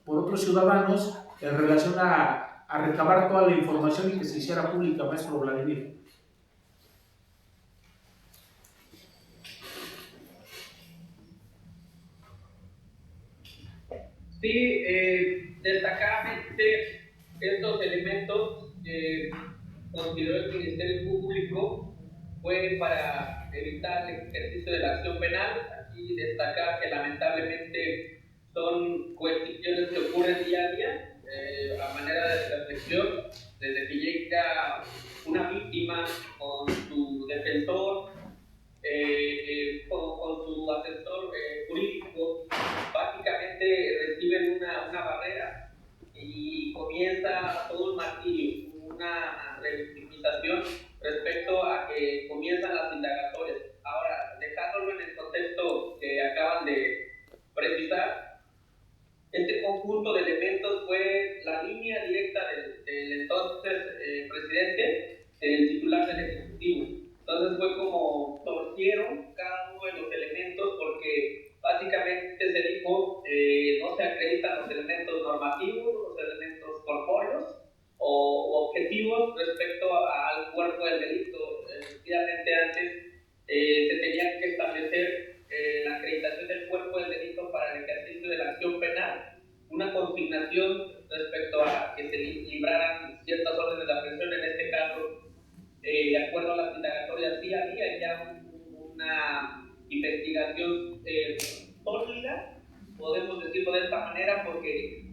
ciudadanos en relación a recabar toda la información y que se hiciera pública, maestro Vladimir? Sí, destacadamente estos elementos que consideró el Ministerio Público fue para evitar el ejercicio de la acción penal. Aquí destacar que lamentablemente son cuestiones que ocurren día a día, a manera de reflexión, desde que llega una víctima con su defensor, con su asesor jurídico, básicamente reciben una barrera y comienza todo un martirio, una revictimización respecto a que comienzan las indagatorias. Ahora, dejándolo en el contexto que acaban de precisar, este conjunto de elementos fue la línea directa del entonces presidente, el titular del Ejecutivo. Entonces fue como torcieron cada uno de los elementos porque básicamente se dijo no se acreditan los elementos normativos, los elementos corpóreos o objetivos respecto al cuerpo del delito. Efectivamente antes se tenía que establecer la acreditación del cuerpo del delito para el ejercicio de la acción penal, una consignación respecto a que se libraran ciertas órdenes de aprehensión, en este caso de acuerdo a las indagatorias, sí había ya una investigación sólida, podemos decirlo de esta manera, porque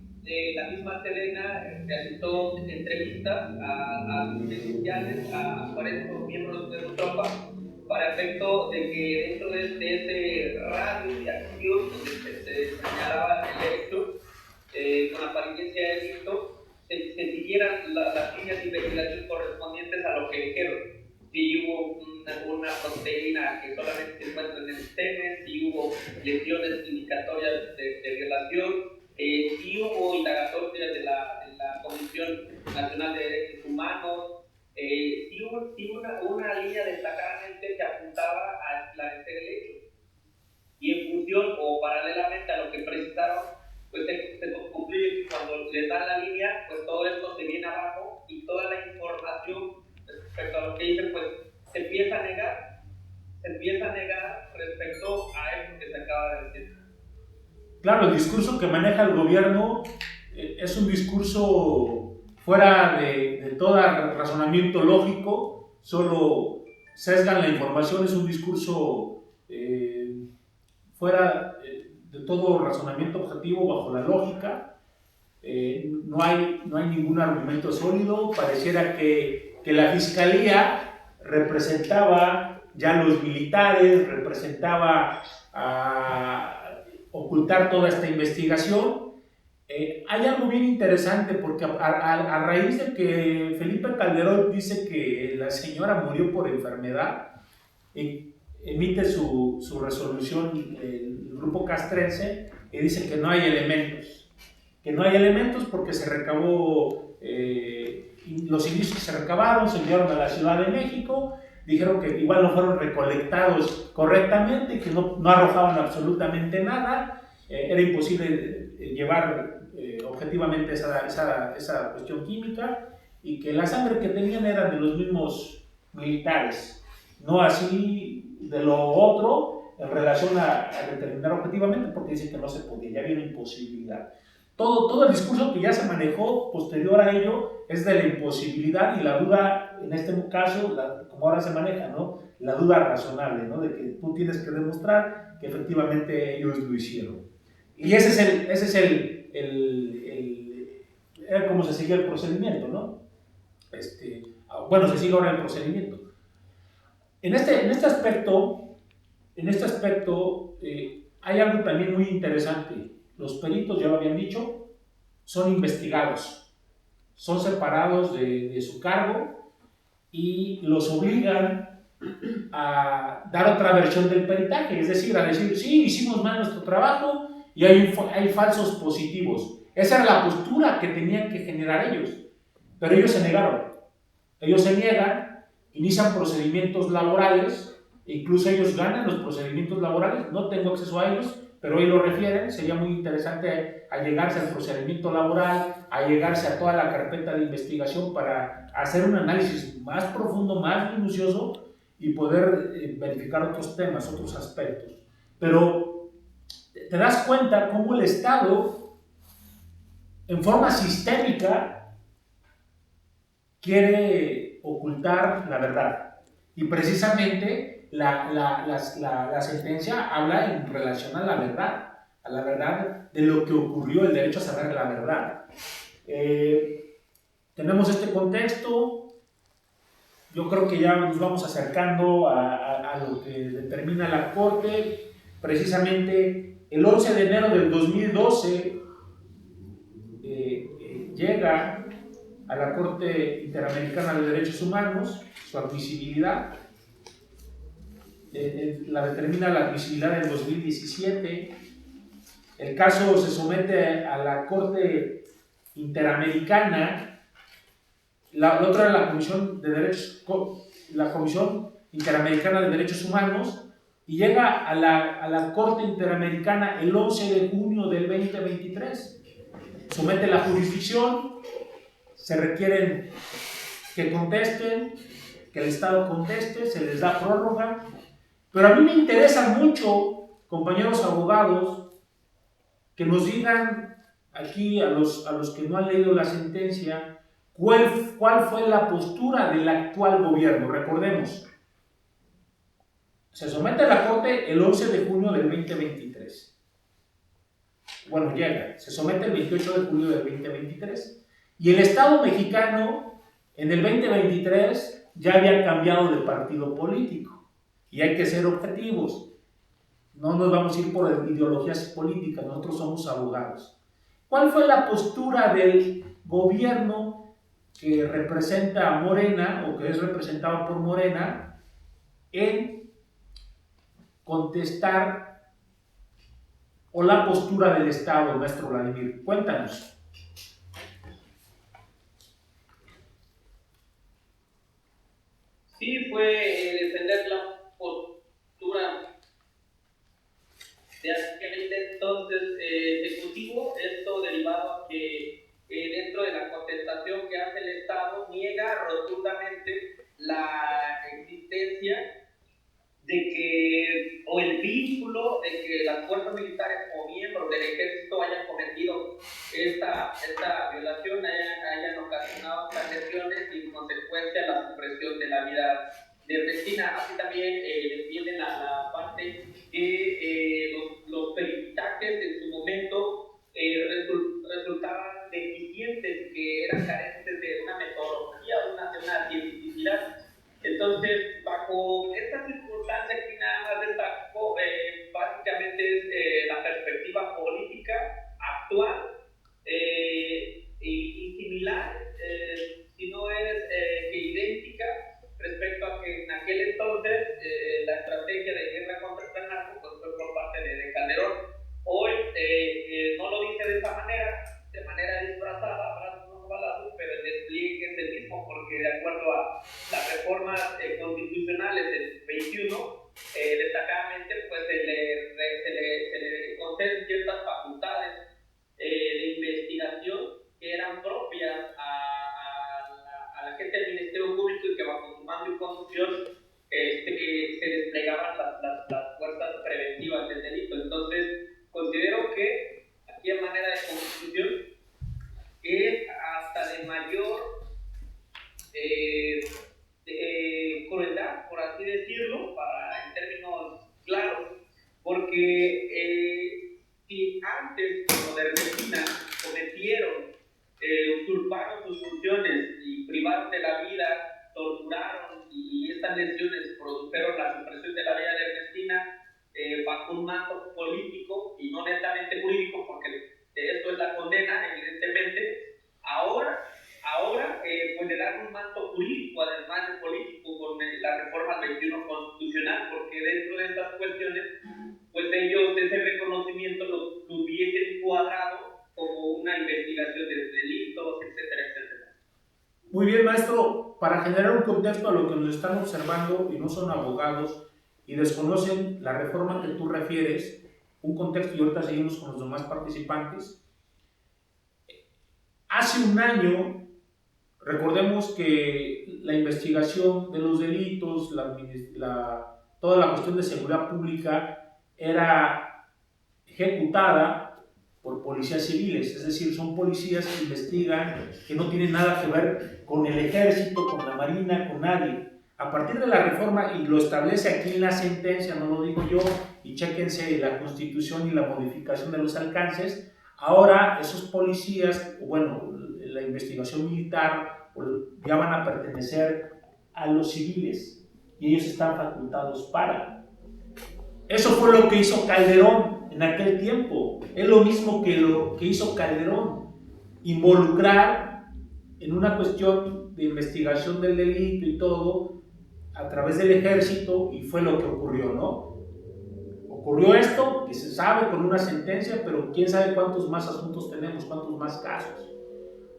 la misma Sedena realizó entrevistas a sus denunciantes, a 40 miembros de su tropa, para efecto de que dentro de ese radio de acción donde se señalaba el hecho con apariencia de delito, se siguieran las líneas de investigación correspondientes a lo que dijeron. Si hubo una proteína que solamente se encuentra en el semen, si hubo lesiones indicatorias de violación, si hubo indagatorias de la Comisión Nacional de Derechos Humanos, si hubo una línea destacadamente que apuntaba a esclarecer el hecho. Y en función o paralelamente a lo que precisaron, pues se concluye que cuando les dan la línea, pues todo esto se viene abajo y toda la información respecto a lo que dicen, pues se empieza a negar respecto a eso que se acaba de decir. Claro, el discurso que maneja el gobierno es un discurso fuera de todo razonamiento lógico, solo sesgan la información, es un discurso fuera de todo razonamiento objetivo bajo la lógica. No hay ningún argumento sólido. Pareciera que la fiscalía representaba ya a los militares, representaba ocultar toda esta investigación. Hay algo bien interesante porque a raíz de que Felipe Calderón dice que la señora murió por enfermedad, emite su resolución el grupo castrense y dice que no hay elementos porque se recabó, los indicios que se recabaron se enviaron a la Ciudad de México, dijeron que igual no fueron recolectados correctamente, que no arrojaban absolutamente nada, era imposible llevar objetivamente esa cuestión química, y que la sangre que tenían era de los mismos militares, no así de lo otro en relación a determinar objetivamente, porque dicen que no se podía, ya había una imposibilidad. Todo el discurso que ya se manejó posterior a ello es de la imposibilidad y la duda, en este caso, como ahora se maneja, ¿no? La duda razonable, ¿no? De que tú tienes que demostrar que efectivamente ellos lo hicieron. Y ese es era como se seguía el procedimiento, ¿no? Bueno, se sigue ahora el procedimiento. En este aspecto, hay algo también muy interesante. Los peritos, ya lo habían dicho, son investigados, son separados de su cargo y los obligan a dar otra versión del peritaje, es decir, a decir, sí, hicimos mal nuestro trabajo y hay falsos positivos. Esa era la postura que tenían que generar ellos, pero ellos se negaron. Ellos se niegan, inician procedimientos laborales, e incluso ellos ganan los procedimientos laborales, no tengo acceso a ellos, pero hoy lo refieren. Sería muy interesante allegarse al procedimiento laboral, allegarse a toda la carpeta de investigación para hacer un análisis más profundo, más minucioso y poder verificar otros temas, otros aspectos. Pero te das cuenta cómo el Estado, en forma sistémica, quiere ocultar la verdad. Y precisamente la sentencia habla en relación a la verdad de lo que ocurrió, el derecho a saber la verdad. Tenemos este contexto. Yo creo que ya nos vamos acercando a lo que determina la Corte. Precisamente el 11 de enero del 2012 llega a la Corte Interamericana de Derechos Humanos su admisibilidad. La determina la admisibilidad del 2017. El caso se somete a la Corte Interamericana. La otra era la Comisión Interamericana de Derechos Humanos, y llega a la Corte Interamericana el 11 de junio del 2023. Somete la jurisdicción, se requieren que contesten, que el Estado conteste, se les da prórroga. Pero a mí me interesa mucho, compañeros abogados, que nos digan aquí a los que no han leído la sentencia, ¿cuál fue la postura del actual gobierno? Recordemos, se somete a la Corte el 11 de junio del 2023. Bueno, llega, se somete el 28 de julio del 2023. Y el Estado mexicano, en el 2023, ya había cambiado de partido político. Y hay que ser objetivos. No nos vamos a ir por ideologías políticas, nosotros somos abogados. ¿Cuál fue la postura del gobierno que representa a Morena, o que es representado por Morena, en contestar, o la postura del Estado, maestro Vladimir? Cuéntanos. Sí, fue defender la postura de aquel entonces ejecutivo, esto derivado a que dentro de la contestación que hace el Estado niega rotundamente la existencia de que, o el vínculo de que las fuerzas militares o miembros del ejército hayan cometido esta violación, hayan ocasionado estas lesiones y en consecuencia la supresión de la vida de Restina. Así también defienden la parte que los peritajes en su momento resultaban deficientes, que eran carentes de una metodología, de una cientificidad. Entonces, bajo esta circunstancia, aquí nada más destacó básicamente es la perspectiva constitucionales del 21, destacadamente pues se le conceden ciertas facultades de investigación que eran propias a la gente del Ministerio Público y que bajo su mando y conducción se desplegaban las fuerzas preventivas del delito. Entonces, considero que aquí en manera de constitución es hasta de mayor crueldad, por así decirlo, en términos claros, porque si antes como de Ernestina cometieron, usurparon sus funciones y privaron de la vida, torturaron y estas lesiones produjeron la supresión de la vida de Ernestina bajo un mando político y no netamente jurídico, porque esto es la condena, evidentemente. Ahora pues le dan un manto jurídico además de político con la reforma 21 constitucional, porque dentro de estas cuestiones pues ellos ese reconocimiento lo hubiesen cuadrado como una investigación de delitos, etcétera, etcétera. Muy bien, maestro, para generar un contexto a lo que nos están observando y no son abogados y desconocen la reforma que tú refieres, un contexto, y ahorita seguimos con los demás participantes. Hace un año, recordemos que la investigación de los delitos, toda la cuestión de seguridad pública era ejecutada por policías civiles, es decir, son policías que investigan, que no tienen nada que ver con el ejército, con la marina, con nadie. A partir de la reforma, y lo establece aquí en la sentencia, no lo digo yo, y chéquense la Constitución y la modificación de los alcances, ahora esos policías, bueno, la investigación militar, ya van a pertenecer a los civiles y ellos están facultados para. Eso fue lo que hizo Calderón en aquel tiempo. Es lo mismo que lo que hizo Calderón, involucrar en una cuestión de investigación del delito y todo a través del ejército, y fue lo que ocurrió, ¿no? Ocurrió esto, que se sabe con una sentencia, pero quién sabe cuántos más asuntos tenemos, cuántos más casos.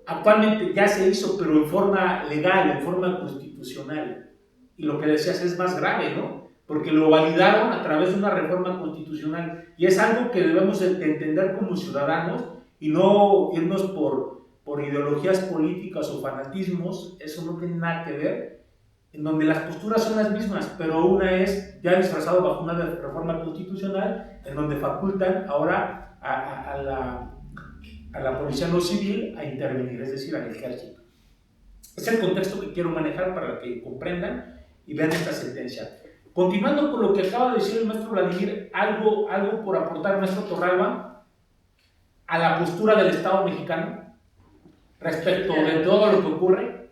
Actualmente ya se hizo, pero en forma legal, en forma constitucional. Y lo que decías es más grave, ¿no? Porque lo validaron a través de una reforma constitucional. Y es algo que debemos de entender como ciudadanos y no irnos por ideologías políticas o fanatismos. Eso no tiene nada que ver, en donde las posturas son las mismas, pero una es ya disfrazado bajo una reforma constitucional, en donde facultan ahora a la policía no civil a intervenir, es decir, al ejército. Es el contexto que quiero manejar para que comprendan y vean esta sentencia. Continuando con lo que acaba de decir el maestro Vladimir, algo por aportar, maestro Torralba, a la postura del Estado mexicano respecto de todo lo que ocurre.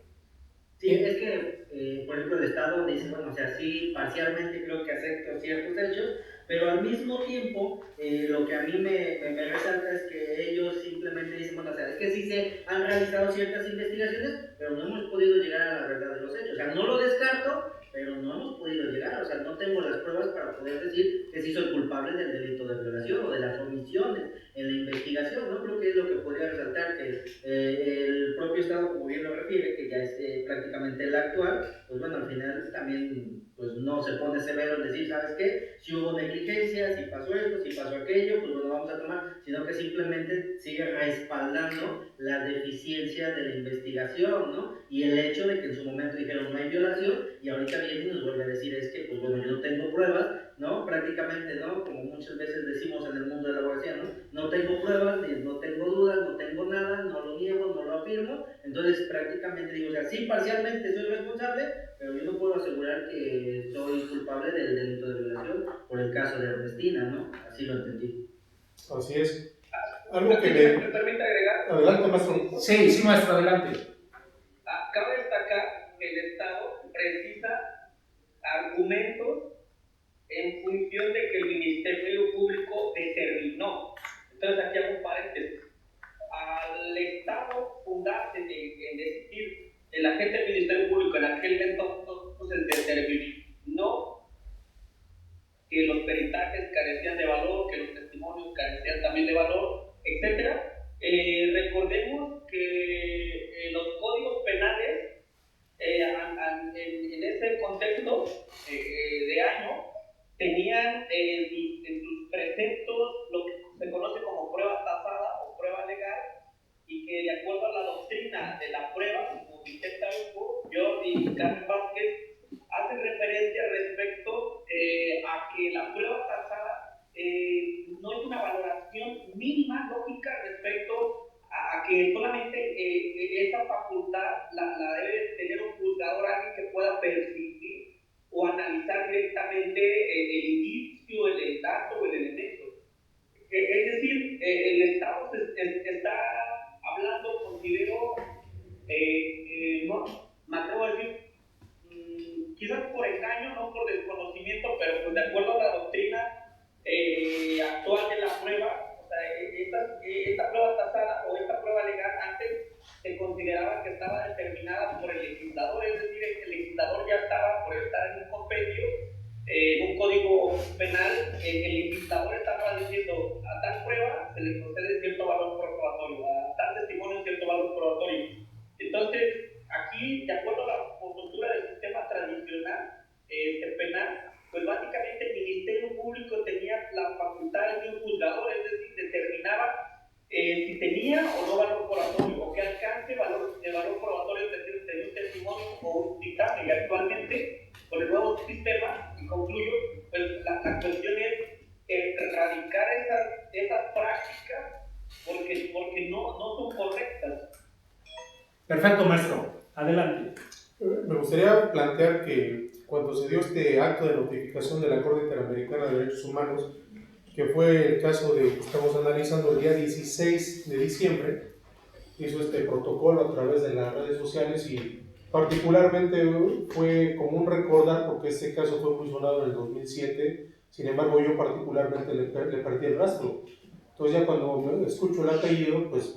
Sí, es que, por ejemplo, el Estado dice, bueno, o sea, sí, parcialmente creo que acepto ciertos hechos, pero al mismo tiempo, lo que a mí me resalta es que ellos simplemente dicen, bueno, o sea, es que sí se han realizado ciertas investigaciones, pero no hemos podido llegar a la verdad de los hechos. O sea, no lo descarto, pero no hemos podido llegar, o sea, no tengo las pruebas para poder decir que sí soy culpable del delito de violación o de las omisiones en la investigación, ¿no? Creo que es lo que podría resaltar, que el propio Estado, como bien lo refiere, que ya es prácticamente el actual, pues bueno, al final también pues no se pone severo en decir, ¿sabes qué? Si hubo negligencia, si pasó esto, si pasó aquello, pues bueno, vamos a tomar, sino que simplemente sigue respaldando la deficiencia de la investigación, ¿no? Y el hecho de que en su momento dijeron no hay violación y ahorita viene y nos vuelve a decir es que, pues bueno, yo no tengo pruebas, ¿no? Prácticamente, ¿no? Como muchas veces decimos en el mundo de la abogacía, ¿no? No tengo pruebas, no tengo dudas, no tengo nada, no lo niego, no lo afirmo, entonces prácticamente digo, o sea, sí, parcialmente soy responsable, pero yo no puedo asegurar que soy culpable del delito de violación por el caso de Ernestina, ¿no? Así lo entendí. Así es. Algo que me permite agregar. Adelante, maestro. Sí, maestro, adelante. Cabe destacar que el Estado precisa argumentos en función de que el Ministerio Público determinó. Entonces aquí hago un paréntesis. Al Estado fundarse en decir el agente del Ministerio Público en aquel entonces determinó que los peritajes carecían de valor, que los testimonios carecían también de valor, etc. Recordemos que los códigos penales en ese contexto saliendo de año tenían en sus preceptos lo que se conoce como prueba tasada o prueba legal, y que de acuerdo a la doctrina de la prueba, como Vicente Araujo, Jordi y Carmen Vázquez, hacen referencia respecto a que la prueba tasada no es una valoración mínima lógica respecto a que solamente esa facultad la debe tener un juzgador, alguien que pueda percibir o analizar directamente el indicio, el dato o el elemento. Es decir, el Estado está hablando, considero, no, me atrevo a decir, quizás por engaño, no por desconocimiento, pero pues de acuerdo a la doctrina actual de la prueba, o sea, esta prueba tasada o esta prueba legal antes se consideraba que estaba determinada por el legislador, es decir, el legislador ya estaba por estar en un compendio, en un código penal, el legislador estaba diciendo a tal prueba se le concede cierto valor probatorio, a tal testimonio cierto valor probatorio. Entonces, aquí, de acuerdo a la postura del sistema tradicional penal, pues básicamente el Ministerio Público tenía las facultades de un juzgador, es decir, determinaba si tenía o no valor probatorio, o qué alcance de valor probatorio tenía un testimonio o un dictamen. Y actualmente, con el nuevo sistema, y concluyo, pues la cuestión es erradicar esas prácticas porque no son correctas. Perfecto, maestro. Adelante. Me gustaría plantear que cuando se dio este acto de notificación de la Corte Interamericana de Derechos Humanos, que fue el caso que estamos analizando el día 16 de diciembre, hizo este protocolo a través de las redes sociales y particularmente fue común recordar porque este caso fue muy sonado en el 2007, sin embargo yo particularmente le perdí el rastro. Entonces ya cuando escucho el apellido, pues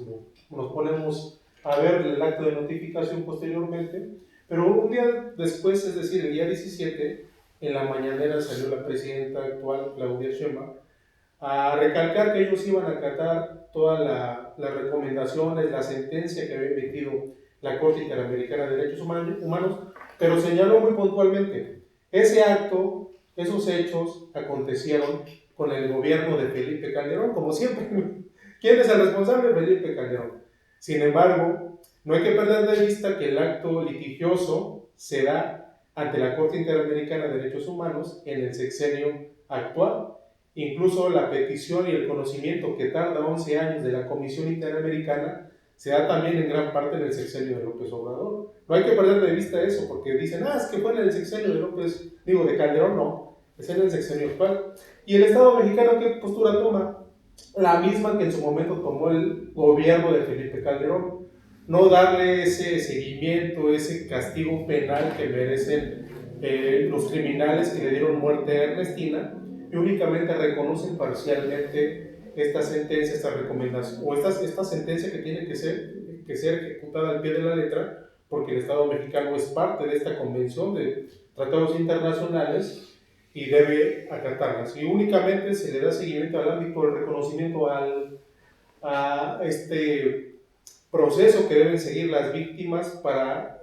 nos ponemos a ver el acto de notificación posteriormente, pero un día después, es decir, el día 17, en la mañanera salió la presidenta actual, Claudia Sheinbaum, a recalcar que ellos iban a acatar todas las recomendaciones, la sentencia que había emitido la Corte Interamericana de Derechos Humanos, pero señaló muy puntualmente, ese acto, esos hechos acontecieron con el gobierno de Felipe Calderón, como siempre. ¿Quién es el responsable? Felipe Calderón. Sin embargo, no hay que perder de vista que el acto litigioso se da ante la Corte Interamericana de Derechos Humanos en el sexenio actual. Incluso la petición y el conocimiento que tarda 11 años de la Comisión Interamericana se da también en gran parte en el sexenio de López Obrador. No hay que perder de vista eso, porque dicen, es que fue en el sexenio de Calderón, no, es en el sexenio actual. ¿Y el Estado mexicano qué postura toma? La misma que en su momento tomó el gobierno de Felipe Calderón. No darle ese seguimiento, ese castigo penal que merecen los criminales que le dieron muerte a Ernestina, y únicamente reconocen parcialmente esta sentencia, esta recomendación, o esta sentencia que tiene que ser ejecutada al pie de la letra, porque el Estado mexicano es parte de esta convención de tratados internacionales y debe acatarlas. Y únicamente se le da seguimiento al ámbito del reconocimiento a este proceso que deben seguir las víctimas para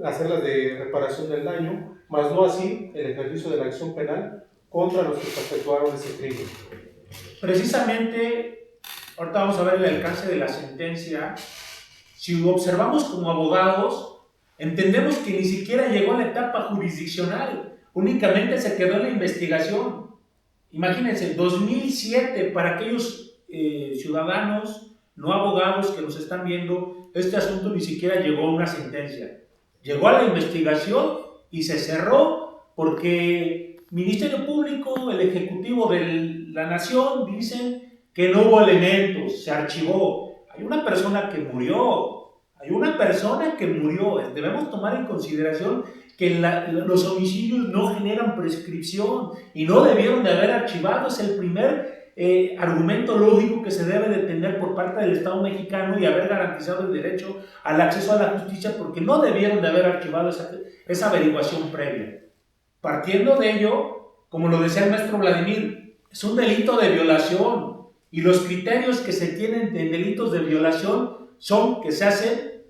hacerlas de reparación del daño, más no así el ejercicio de la acción penal contra los que perpetuaron ese crimen. Precisamente, ahorita vamos a ver el alcance de la sentencia. Si lo observamos como abogados, entendemos que ni siquiera llegó a la etapa jurisdiccional, únicamente se quedó en la investigación. Imagínense, 2007, para aquellos ciudadanos, no abogados que nos están viendo, este asunto ni siquiera llegó a una sentencia. Llegó a la investigación y se cerró porque Ministerio Público, el Ejecutivo de la Nación dicen que no hubo elementos, se archivó. Hay una persona que murió, debemos tomar en consideración que los homicidios no generan prescripción y no debieron de haber archivado. Es el primer argumento lógico que se debe de tener por parte del Estado mexicano y haber garantizado el derecho al acceso a la justicia, porque no debieron de haber archivado esa averiguación previa. Partiendo de ello, como lo decía el maestro Vladimir, es un delito de violación y los criterios que se tienen en delitos de violación son que se hacen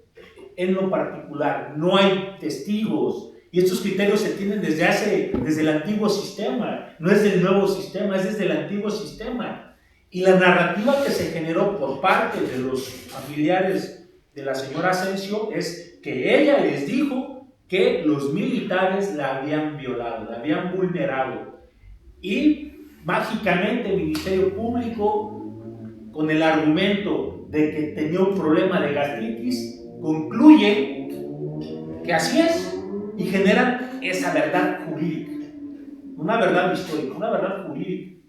en lo particular, no hay testigos Y estos criterios se tienen desde el antiguo sistema, no es del nuevo sistema, es desde el antiguo sistema. Y la narrativa que se generó por parte de los familiares de la señora Asensio es que ella les dijo que los militares la habían violado, la habían vulnerado. Y mágicamente el Ministerio Público, con el argumento de que tenía un problema de gastritis, concluye que así es y generan esa verdad jurídica, una verdad histórica, una verdad jurídica,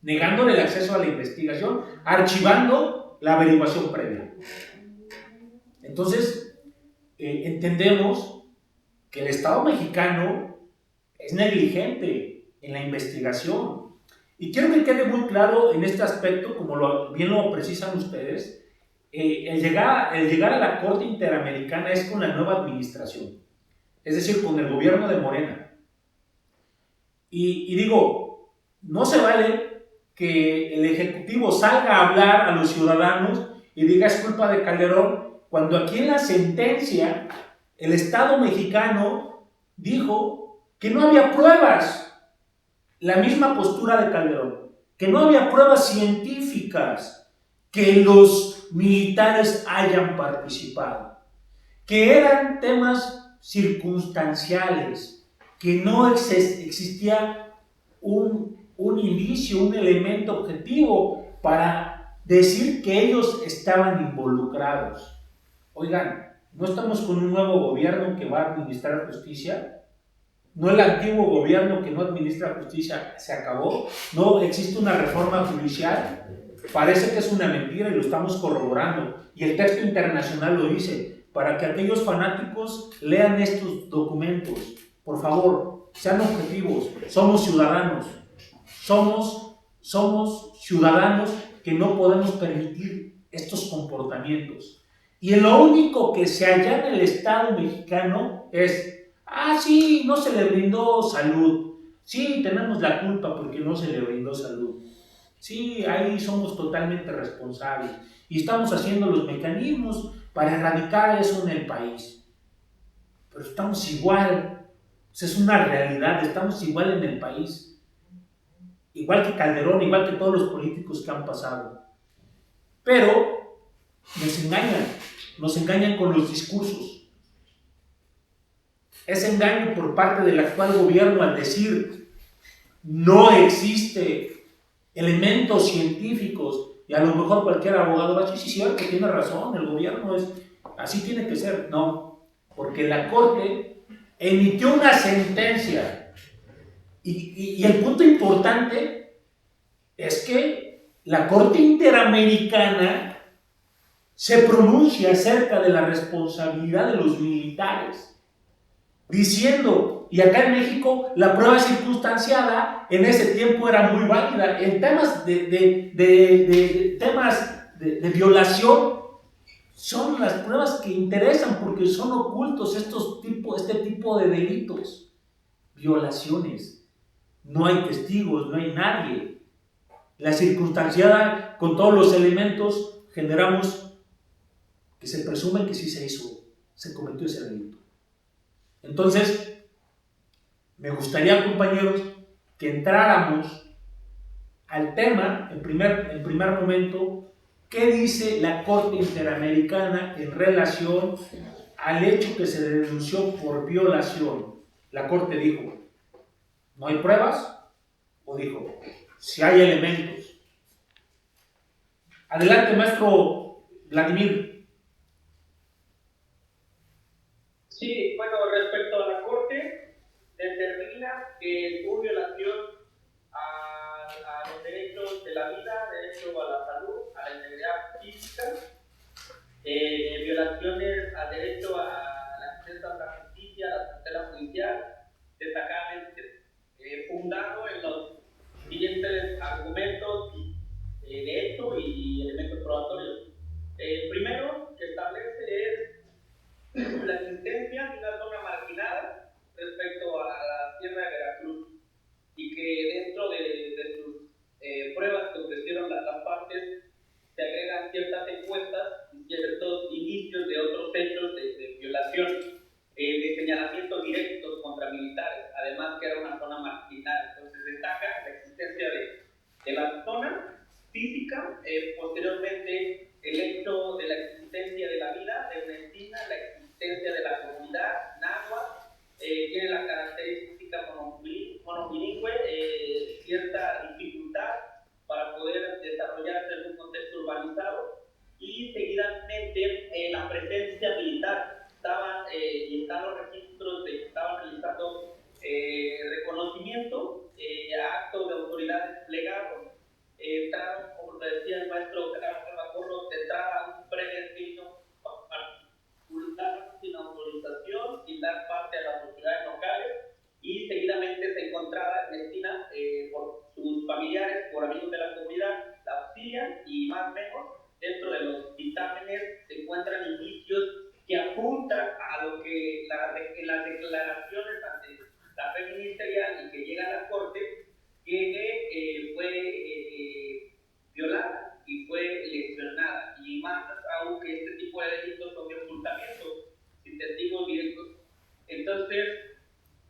negándole el acceso a la investigación, archivando la averiguación previa. Entonces, entendemos que el Estado mexicano es negligente en la investigación. Y quiero que quede muy claro en este aspecto, como bien lo precisan ustedes, el llegar a la Corte Interamericana es con la nueva administración, es decir, con el gobierno de Morena. Y digo, no se vale que el Ejecutivo salga a hablar a los ciudadanos y diga es culpa de Calderón, cuando aquí en la sentencia el Estado mexicano dijo que no había pruebas. La misma postura de Calderón, que no había pruebas científicas que los militares hayan participado, que eran temas circunstanciales, que no existía un indicio, un elemento objetivo para decir que ellos estaban involucrados. Oigan, ¿no estamos con un nuevo gobierno que va a administrar justicia? ¿No el antiguo gobierno que no administra justicia se acabó? ¿No existe una reforma judicial? Parece que es una mentira y lo estamos corroborando. Y el texto internacional lo dice, para que aquellos fanáticos lean estos documentos. Por favor, sean objetivos. Somos ciudadanos. Somos ciudadanos que no podemos permitir estos comportamientos. Y lo único que se halla en el Estado mexicano es: sí, no se le brindó salud. Sí, tenemos la culpa porque no se le brindó salud. Sí, ahí somos totalmente responsables. Y estamos haciendo los mecanismos para erradicar eso en el país. Pero estamos igual. Esa es una realidad. Estamos igual en el país. Igual que Calderón, igual que todos los políticos que han pasado. Pero nos engañan con los discursos. Ese engaño por parte del actual gobierno al decir no existe elementos científicos, y a lo mejor cualquier abogado va a decir, sí, cierto, tiene razón, el gobierno es así, tiene que ser. No, porque la Corte emitió una sentencia y el punto importante es que la Corte Interamericana se pronuncia acerca de la responsabilidad de los militares, diciendo, y acá en México la prueba circunstanciada en ese tiempo era muy válida. En temas de violación son las pruebas que interesan porque son ocultos este tipo de delitos. Violaciones. No hay testigos, no hay nadie. La circunstanciada con todos los elementos generamos que se presume que sí se cometió ese delito. Entonces, me gustaría, compañeros, que entráramos al tema, en primer momento, qué dice la Corte Interamericana en relación al hecho que se denunció por violación. La Corte dijo, ¿no hay pruebas? O dijo, si hay elementos. Adelante, maestro Vladimir. Sí, bueno, respecto a la Corte, determina que hubo violación a los derechos de la vida, derecho a la salud, a la integridad física, violaciones al derecho al acceso a la justicia, a la tutela judicial, destacadamente fundado en los siguientes argumentos de hecho y elementos probatorios. El primero que establece es la existencia de una zona marginada respecto a la Sierra de Veracruz y que dentro de sus pruebas que ofrecieron las partes se agregan ciertas encuestas y ciertos indicios de otros hechos de violación, de señalamiento directo monobilingüe, cierta dificultad para poder desarrollarse en un contexto urbanizado, y seguidamente la presencia militar. Y están los registros de que estaban realizando reconocimiento, actos de autoridad desplegados. Entraron, como lo decía el maestro Carlos Corro, de entrada un preventivo sin autorización, sin dar parte a las autoridades locales, y seguidamente se encontraba Ernestina por sus familiares, por amigos de la comunidad, la auxilian, y más o menos dentro de los dictámenes se encuentran indicios que apuntan a lo que en las declaraciones ante la fe ministerial y que llega a la corte, que fue violada y fue lesionada, y más aún que este tipo de delitos son de ocultamiento sin testigos directos. Entonces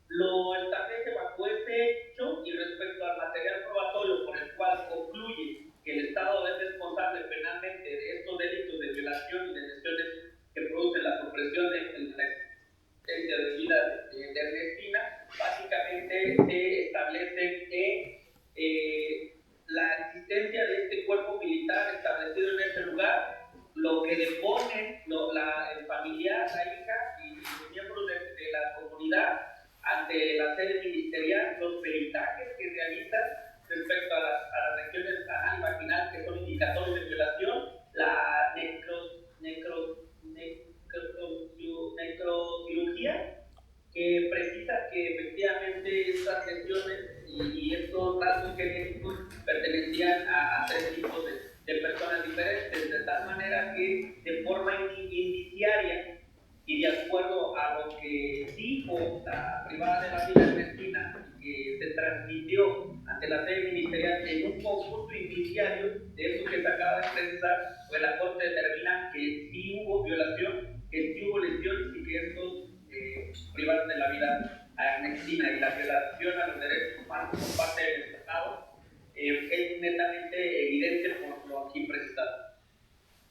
lo establece bajo ese hecho, y respecto al material probatorio por el cual concluye que el Estado es responsable penalmente de estos delitos de violación y de lesiones que producen la supresión de la existencia de vida de Ernestina, básicamente se establece que la existencia de este cuerpo militar establecido en este lugar, lo que depone el familiar, la hija y los miembros de la comunidad ante la sede ministerial, los peritajes que realizan respecto a las regiones anal y vaginal que son indicatorios de violación, la necrocirugía, que precisa que efectivamente estas lesiones y estos rasgos genéticos pertenecían a tres tipos de personas diferentes, de tal manera que de forma indiciaria y de acuerdo a lo que dijo la privada de la vida Ernestina, que se transmitió ante la sede ministerial en un conjunto indiciario de eso que se acaba de precisar, pues la Corte determina que sí hubo violación, que sí hubo lesiones y que estos privaron de la vida a Ernestina, y la violación a los derechos humanos por parte del Estado es netamente evidente por lo aquí precisado.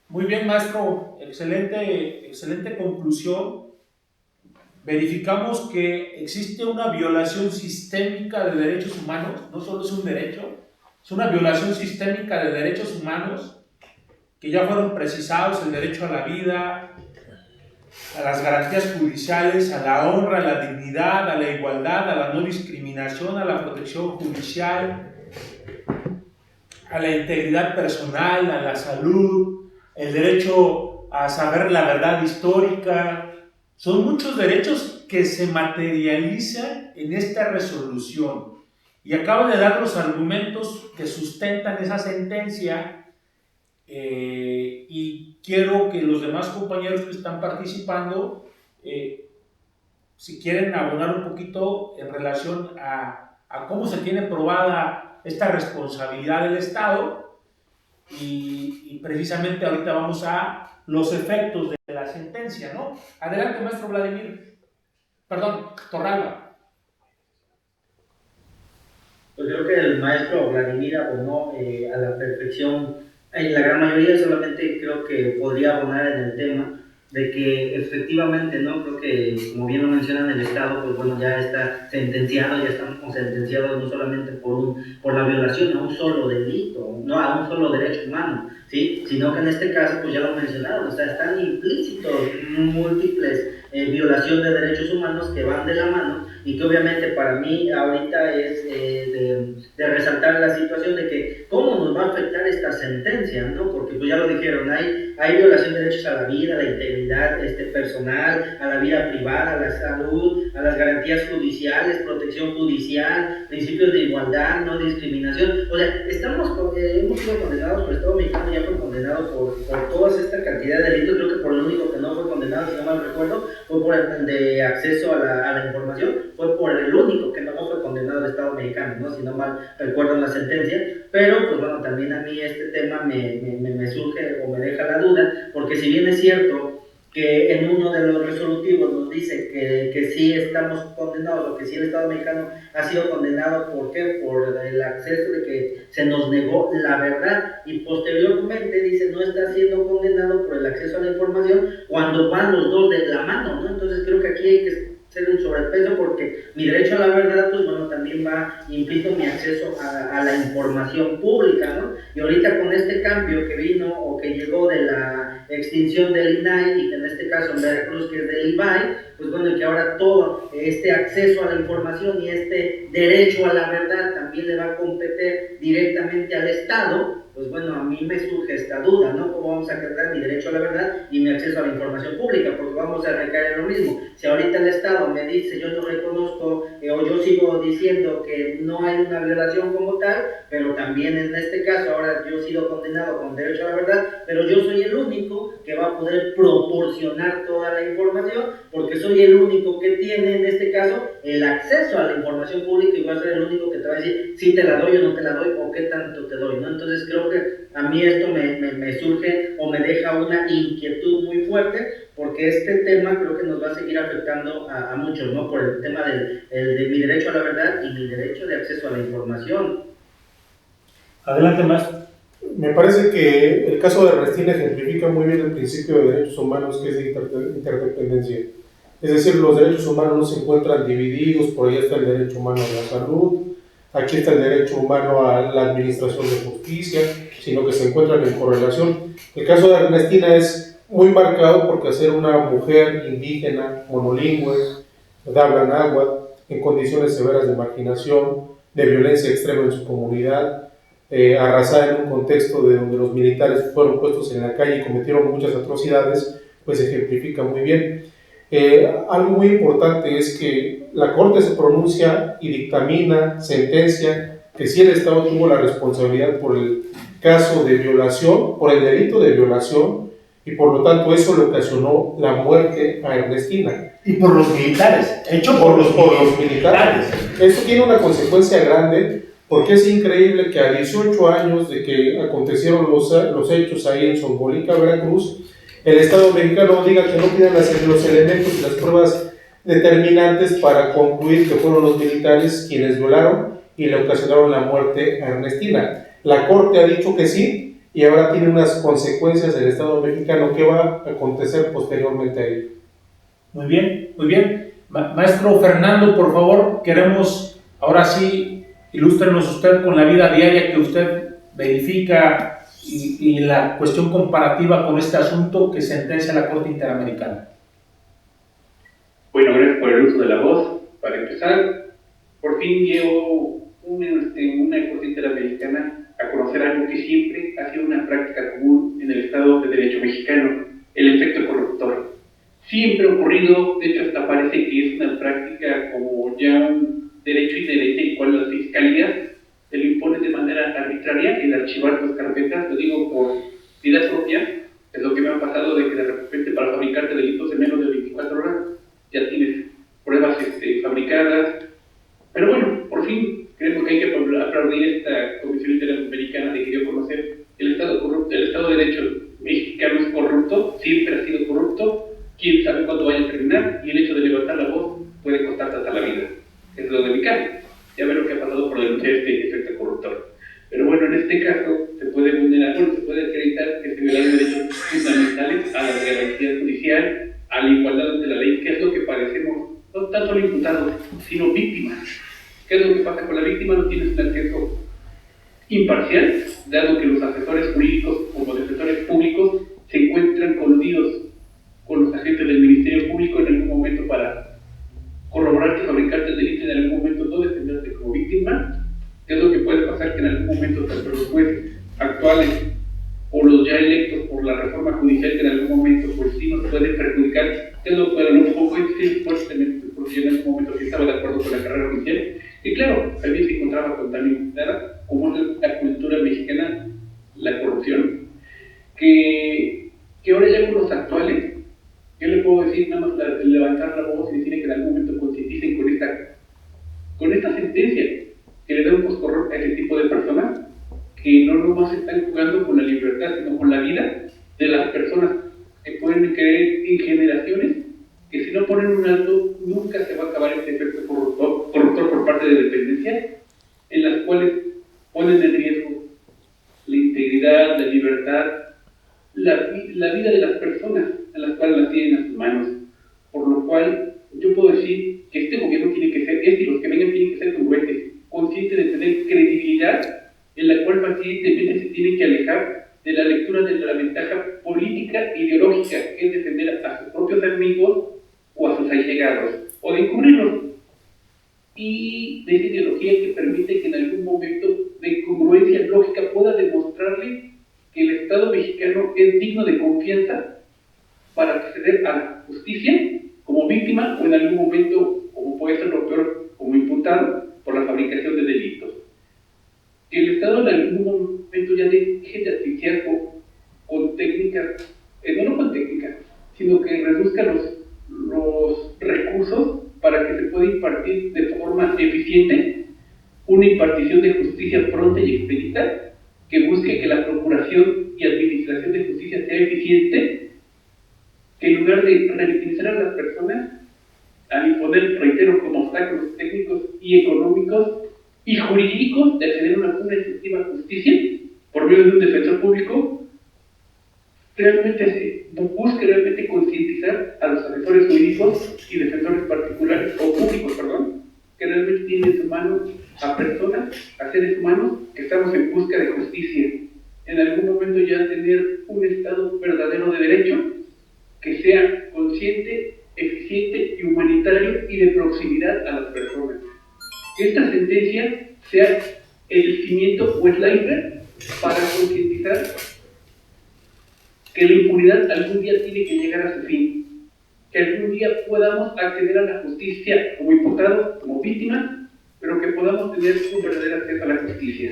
Muy bien, maestro, excelente conclusión. Verificamos que existe una violación sistémica de derechos humanos, no solo es un derecho, es una violación sistémica de derechos humanos que ya fueron precisados: el derecho a la vida, a las garantías judiciales, a la honra, a la dignidad, a la igualdad, a la no discriminación, a la protección judicial, a la integridad personal, a la salud, el derecho a saber la verdad histórica. Son muchos derechos que se materializan en esta resolución. Y acabo de dar los argumentos que sustentan esa sentencia, y quiero que los demás compañeros que están participando, si quieren abonar un poquito en relación a cómo se tiene probada esta responsabilidad del Estado, y precisamente ahorita vamos a los efectos de la sentencia, ¿no? Adelante, maestro Torralba. Pues creo que el maestro Vladimir abonó a la perfección. En la gran mayoría solamente creo que podría abonar en el tema de que efectivamente, ¿no? Creo que, como bien lo mencionan, el Estado, pues bueno, ya está sentenciado, ya estamos sentenciados no solamente por la violación a un solo delito, no a un solo derecho humano, ¿sí? Sino que en este caso, pues ya lo mencionaron, o sea, están implícitos múltiples violación de derechos humanos que van de la mano, y que obviamente para mí ahorita es de resaltar la situación de que cómo nos va a afectar esta sentencia, ¿no? Porque pues ya lo dijeron, hay violación de derechos a la vida, a la integridad personal, a la vida privada, a la salud, a las garantías judiciales, protección judicial, principios de igualdad, no discriminación. O sea, hemos sido condenados, por el Estado mexicano ya fue condenado por toda esta cantidad de delitos. Creo que por el único que no fue condenado, si no mal recuerdo, fue por el de acceso a la información, fue por el único que no fue condenado el Estado mexicano, ¿no? Si no mal recuerdo en la sentencia. Pero pues bueno, también a mí este tema me surge o me deja la duda, porque si bien es cierto que en uno de los resolutivos nos dice que sí estamos condenados, o que sí el Estado mexicano ha sido condenado, ¿por qué? Por el acceso de que se nos negó la verdad, y posteriormente dice no está siendo condenado por el acceso a la información, cuando van los dos de la mano, ¿no? Entonces creo que aquí hay que ser un sobrepeso, porque mi derecho a la verdad, pues bueno, también implica mi acceso a la información pública, ¿no? Y ahorita con este cambio que vino o que llegó de la extinción del INAI, y que en este caso en Veracruz que es del IBAI, pues bueno, y que ahora todo este acceso a la información y este derecho a la verdad también le va a competir directamente al Estado, pues bueno, a mí me surge esta duda, ¿no? ¿Cómo vamos a cargar mi derecho a la verdad y mi acceso a la información pública? Porque vamos a recaer en lo mismo. Si ahorita el Estado me dice, yo no reconozco, o yo sigo diciendo que no hay una violación como tal, pero también en este caso, ahora yo he sido condenado con derecho a la verdad, pero yo soy el único que va a poder proporcionar toda la información, porque soy el único que tiene, en este caso, el acceso a la información pública, y voy a ser el único que te va a decir si te la doy o no te la doy, o qué tanto te doy, ¿no? Entonces creo que a mí esto me surge o me deja una inquietud muy fuerte, porque este tema creo que nos va a seguir afectando a muchos, ¿no? Por el tema de mi derecho a la verdad y mi derecho de acceso a la información. Adelante, maestro. Me parece que el caso de Ernestina ejemplifica muy bien el principio de derechos humanos, que es de interdependencia. Es decir, los derechos humanos no se encuentran divididos, por ahí está el derecho humano a la salud, aquí está el derecho humano a la administración de justicia, sino que se encuentran en correlación. El caso de Ernestina es muy marcado porque al ser una mujer indígena, monolingüe, de habla náhuatl, en condiciones severas de marginación, de violencia extrema en su comunidad, arrasada en un contexto de donde los militares fueron puestos en la calle y cometieron muchas atrocidades, pues ejemplifica muy bien. Algo muy importante es que la Corte se pronuncia y dictamina, sentencia, que si el Estado tuvo la responsabilidad por el caso de violación, por el delito de violación, y por lo tanto eso le ocasionó la muerte a Ernestina. Y por los militares, hecho por los militares. Esto tiene una consecuencia grande, porque es increíble que a 18 años de que acontecieron los hechos ahí en Zongolica, Veracruz, el Estado mexicano diga que no tienen los elementos y las pruebas determinantes para concluir que fueron los militares quienes violaron y le ocasionaron la muerte a Ernestina. La Corte ha dicho que sí, y ahora tiene unas consecuencias del Estado mexicano. ¿Qué va a acontecer posteriormente a ello? Muy bien, muy bien. Maestro Fernando, por favor, queremos ahora sí, ilústrenos usted con la vida diaria que usted verifica y la cuestión comparativa con este asunto que sentencia la Corte Interamericana. Bueno, gracias por el uso de la voz. Para empezar, por fin llevo una Corte Interamericana a conocer algo que siempre ha sido una práctica común en el Estado de Derecho mexicano, el efecto corruptor. Siempre ha ocurrido, de hecho hasta parece que es una práctica como ya un derecho inherente, el cual las fiscalías se lo imponen de manera arbitraria el archivar las carpetas. Lo digo por vida propia, es lo que me ha pasado de que de repente para fabricarte delitos en menos de 24 horas ya tienes pruebas fabricadas. Pero bueno, por fin creemos que hay que aplaudir esta Comisión Interamericana de que dio a conocer el Estado corrupto. El Estado de Derecho mexicano es corrupto, siempre ha sido corrupto, quién sabe cuándo vaya a terminar, y el hecho de levantar la voz puede costarte hasta la vida. Es lo delicado. Ya ver lo que ha pasado por denunciar este efecto corruptor. Pero bueno, en este caso se puede vulnerar, se puede acreditar que se violan derechos fundamentales a la garantía judicial, a la igualdad ante la ley, que es lo que parecemos, no tanto los imputados, sino víctimas. ¿Qué es lo que pasa con la víctima? No tienes un acceso imparcial, dado que los asesores jurídicos como defensores públicos se encuentran coludidos con los agentes del Ministerio Público en algún momento para corroborarte, fabricarte el delito y en algún momento no defenderte como víctima. ¿Qué es lo que puede pasar? Que en algún momento tanto los jueces actuales o los ya electos por la reforma judicial, que en algún momento pues sí nos puede perjudicar, que es lo que no puedo decir fuertemente, porque yo en algún momento sí estaba de acuerdo con la carrera judicial, y claro, también se encontraba contaminada, como es la cultura mexicana, la corrupción, que ahora ya con los actuales, yo le puedo decir nada más levantar la voz y decir que en algún momento concienticen con esta sentencia que le da un poscorrón a ese tipo de personas que no nomás están jugando con la libertad, sino con la vida de las personas que pueden creer en generaciones que si no ponen un alto nunca se va a acabar este efecto corruptor por parte de dependencias en las cuales ponen en riesgo la integridad, la libertad, la vida de las personas a las cuales las tienen a sus manos, por lo cual yo puedo decir que este gobierno tiene que ser, este y los que vengan tienen que ser congruentes, conscientes de tener credibilidad, en la cual pacientemente se tienen que alejar de la lectura de la ventaja política ideológica, que es defender a sus propios amigos o a sus allegados, o de encubrirlos, y de esa ideología que permite que en algún momento de congruencia lógica pueda demostrarle que el Estado mexicano es digno de confianza para acceder a la justicia como víctima o en algún momento, como puede ser lo peor, como imputado por la fabricación de delitos. Que el Estado en algún momento ya deje de asfixiar con técnicas, no con técnicas, sino que reduzca los recursos para que se pueda impartir de forma eficiente una impartición de justicia pronta y expedita, que busque que la procuración y administración de justicia sea eficiente, que en lugar de revictimizar a las personas, al imponer, reitero, como obstáculos técnicos y económicos y jurídicos de acceder a una efectiva justicia por medio de un defensor público, realmente busque realmente concientizar a los asesores jurídicos y defensores particulares o públicos, perdón, que realmente tienen en su mano a personas, a seres humanos que estamos en busca de justicia. En algún momento ya tener un Estado verdadero de derecho que sea consciente, eficiente y humanitario y de proximidad a las personas. Que esta sentencia sea el cimiento o el iceberg para concientizar que la impunidad algún día tiene que llegar a su fin, que algún día podamos acceder a la justicia como imputados, como víctimas, pero que podamos tener un verdadero acceso a la justicia.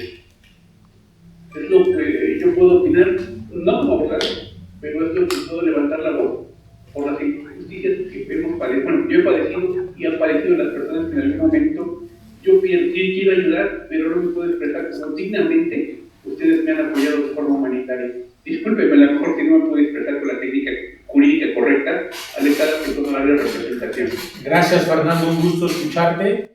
Es lo que yo puedo opinar, no como abogado, pero es lo que puedo levantar la voz por las injusticias que hemos padecido. Bueno, yo he padecido y han padecido las personas que en algún momento yo quiero ayudar, pero no me puedo expresar como dignamente. Ustedes me han apoyado de forma humanitaria. Discúlpeme, a lo mejor que no me puedo expresar con la técnica jurídica correcta al estar con toda la representación. Gracias, Fernando, un gusto escucharte.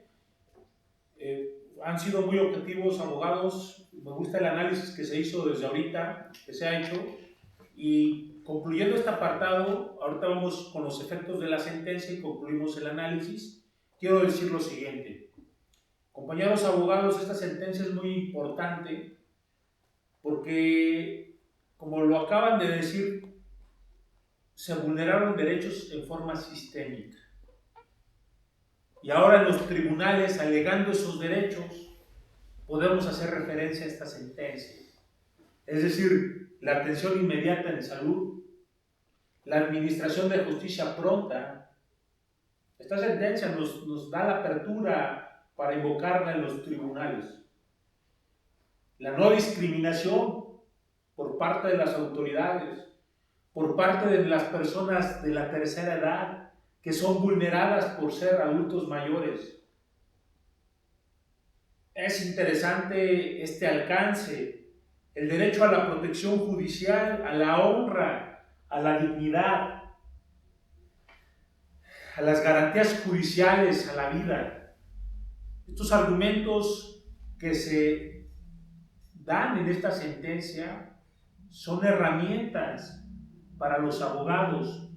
Han sido muy objetivos, abogados. Me gusta el análisis que se hizo desde ahorita, que se ha hecho. Y concluyendo este apartado, ahorita vamos con los efectos de la sentencia y concluimos el análisis. Quiero decir lo siguiente. Compañeros abogados, esta sentencia es muy importante porque, como lo acaban de decir, se vulneraron derechos en forma sistémica. Y ahora en los tribunales, alegando esos derechos, podemos hacer referencia a esta sentencia. Es decir, la atención inmediata en salud, la administración de justicia pronta. Esta sentencia nos da la apertura para invocarla en los tribunales. La no discriminación por parte de las autoridades, por parte de las personas de la tercera edad, que son vulneradas por ser adultos mayores. Es interesante este alcance, el derecho a la protección judicial, a la honra, a la dignidad, a las garantías judiciales, a la vida. Estos argumentos que se dan en esta sentencia son herramientas para los abogados,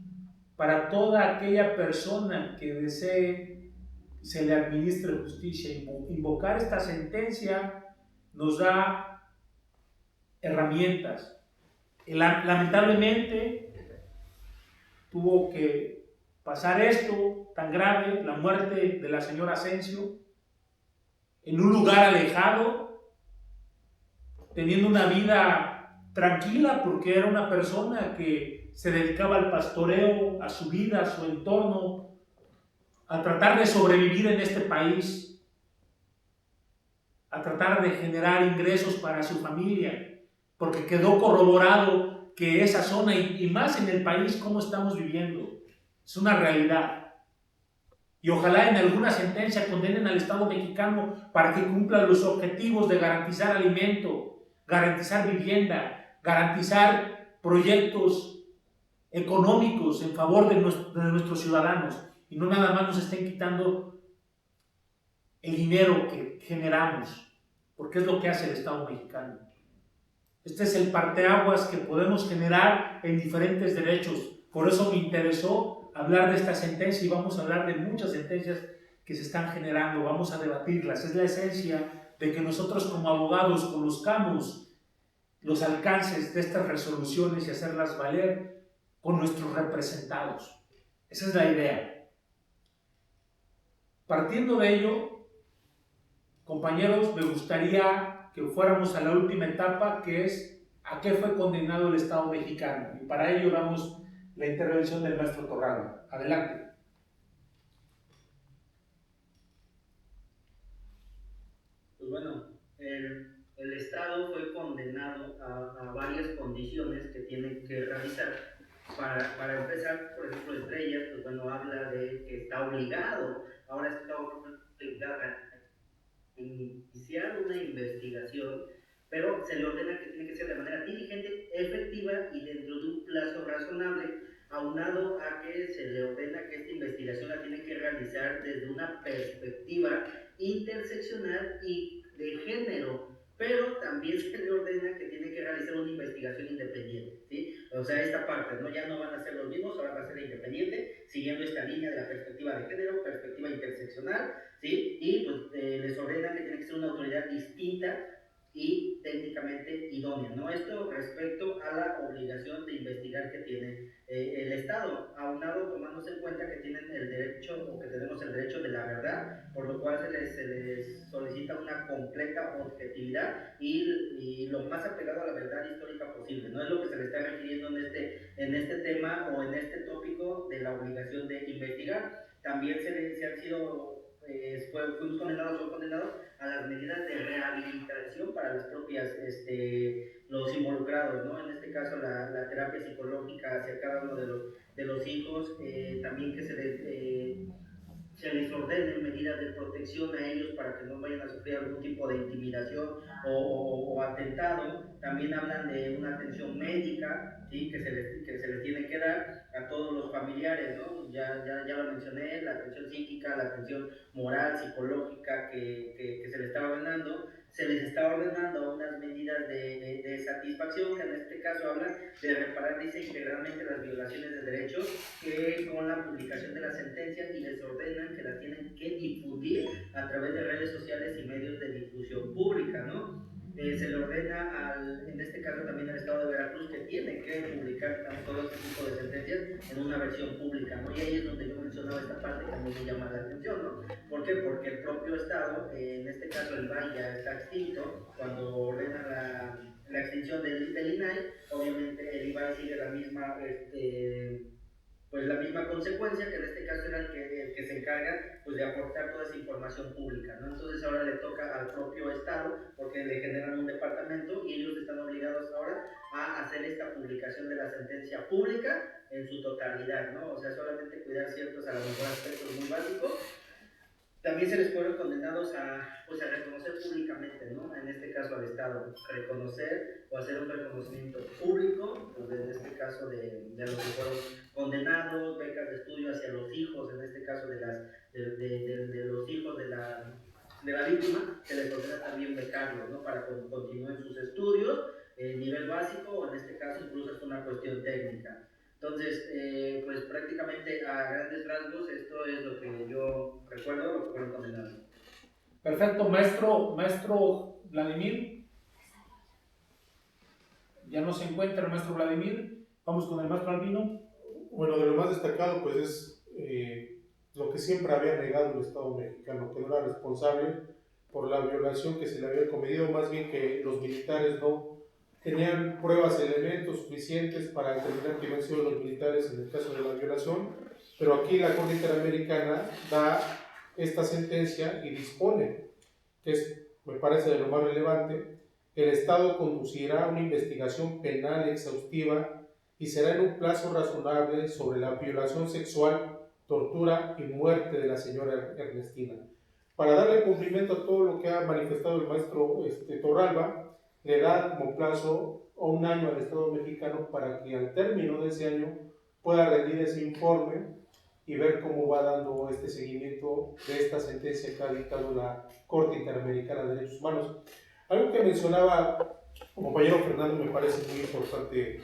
para toda aquella persona que desee se le administre justicia. Invocar esta sentencia nos da herramientas. Lamentablemente tuvo que pasar esto tan grave, la muerte de la señora Asensio, en un lugar alejado, teniendo una vida tranquila porque era una persona que se dedicaba al pastoreo, a su vida, a su entorno, a tratar de sobrevivir en este país, a tratar de generar ingresos para su familia, porque quedó corroborado que esa zona, y más en el país como estamos viviendo, es una realidad. Y ojalá en alguna sentencia condenen al Estado mexicano para que cumpla los objetivos de garantizar alimento, garantizar vivienda, garantizar proyectos económicos en favor de nuestros ciudadanos, y no nada más nos estén quitando el dinero que generamos, porque es lo que hace el Estado mexicano. Este es el parteaguas que podemos generar en diferentes derechos. Por eso me interesó hablar de esta sentencia y vamos a hablar de muchas sentencias que se están generando, vamos a debatirlas. Es la esencia de que nosotros como abogados conozcamos los alcances de estas resoluciones y hacerlas valer con nuestros representados. Esa es la idea. Partiendo de ello, compañeros, me gustaría que fuéramos a la última etapa, que es a qué fue condenado el Estado mexicano. Y para ello damos la intervención del maestro Torralba. Adelante. Pues bueno, el Estado fue condenado a varias condiciones que tiene que realizar. Para empezar, por ejemplo, entre ellas, pues bueno, habla de que está obligado, ahora está obligado a iniciar una investigación, pero se le ordena que tiene que ser de manera diligente, efectiva y dentro de un plazo razonable, aunado a que se le ordena que esta investigación la tiene que realizar desde una perspectiva interseccional y de género, pero también se le ordena que tiene que realizar una investigación independiente, ¿sí? O sea, esta parte, ¿no? Ya no van a ser los mismos, ahora va a ser independiente, siguiendo esta línea de la perspectiva de género, perspectiva interseccional, ¿sí? Y pues les ordena que tiene que ser una autoridad distinta y técnicamente idónea, ¿no? Esto respecto a la obligación de investigar que tiene el Estado, aunado tomándose en cuenta que tienen el derecho, o que tenemos el derecho de la verdad, por lo cual se les solicita una completa objetividad y lo más apegado a la verdad histórica posible, ¿no? Es lo que se le está refiriendo en este tema o en este tópico de la obligación de investigar. También se han sido fuimos condenados a las medidas de rehabilitación para las propias, los involucrados, ¿no? En este caso la terapia psicológica hacia cada uno de los hijos, también que se les ordenen medidas de protección a ellos para que no vayan a sufrir algún tipo de intimidación o atentado. También hablan de una atención médica, ¿sí? que se les tiene que dar a todos los familiares, ¿no? Ya lo mencioné, la atención psíquica, la atención moral, psicológica que se les está ordenando. Se les está ordenando unas medidas de satisfacción, que en este caso hablan de reparar, dice, integralmente las violaciones de derechos, que con la publicación de la sentencia, y les ordenan que las tienen que difundir a través de redes sociales y medios de difusión pública, ¿no? Se le ordena en este caso también al Estado de Veracruz, que tiene que publicar todo este tipo de sentencias en una versión pública, ¿no? Y ahí es donde yo mencionaba esta parte que a mí me llama la atención, ¿no? ¿Por qué? Porque el propio Estado, en este caso el IBAI ya está extinto, cuando ordena la extinción del INAI, obviamente el IBAI sigue la misma, pues la misma consecuencia, que en este caso era el que se encarga pues de aportar toda esa información pública, ¿no? Entonces ahora le toca al propio Estado, porque le generan un departamento y ellos están obligados ahora a hacer esta publicación de la sentencia pública en su totalidad, ¿no? O sea, solamente cuidar ciertos, a lo mejor, aspectos muy básicos. También se les fueron condenados a reconocer públicamente, ¿no? En este caso al Estado, reconocer o hacer un reconocimiento público, pues en este caso de los que fueron condenados, becas de estudio hacia los hijos, en este caso de los hijos de la víctima, se les ordena también becarlos, ¿no? Para que continúen sus estudios, nivel básico, o en este caso incluso es una cuestión técnica. Entonces, pues prácticamente a grandes rasgos esto es lo que yo recuerdo, lo que fueron condenados. Perfecto, maestro Vladimir. Ya no se encuentra el maestro Vladimir. Vamos con el maestro Albino. Bueno, de lo más destacado pues es lo que siempre había negado el Estado mexicano, que no era responsable por la violación que se le había cometido, más bien que los militares no tenían pruebas, elementos suficientes para determinar que habían sido los militares en el caso de la violación, pero aquí la Corte Interamericana da esta sentencia y dispone, que me parece de lo más relevante, el Estado conducirá una investigación penal exhaustiva y será en un plazo razonable sobre la violación sexual, tortura y muerte de la señora Ernestina. Para darle cumplimiento a todo lo que ha manifestado el maestro Torralba, le da como plazo a un año al Estado mexicano para que al término de ese año pueda rendir ese informe y ver cómo va dando este seguimiento de esta sentencia que ha dictado la Corte Interamericana de Derechos Humanos. Algo que mencionaba el compañero Fernando me parece muy importante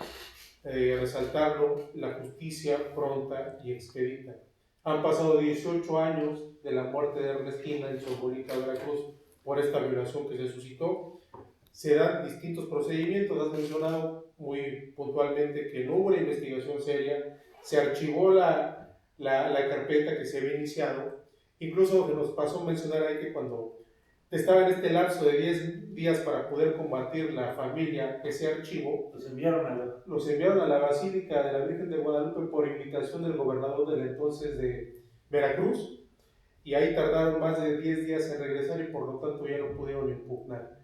resaltarlo, la justicia pronta y expedita. Han pasado 18 años de la muerte de Ernestina en Xochimilco, Veracruz, por esta violación que se suscitó. Se dan distintos procedimientos, has mencionado muy puntualmente que no hubo una investigación seria, se archivó la carpeta que se había iniciado. Incluso nos pasó mencionar ahí que cuando estaba en este lapso de 10 días para poder combatir la familia ese archivo, los enviaron a la Basílica de la Virgen de Guadalupe por invitación del gobernador del entonces de Veracruz, y ahí tardaron más de 10 días en regresar y por lo tanto ya no pudieron impugnar.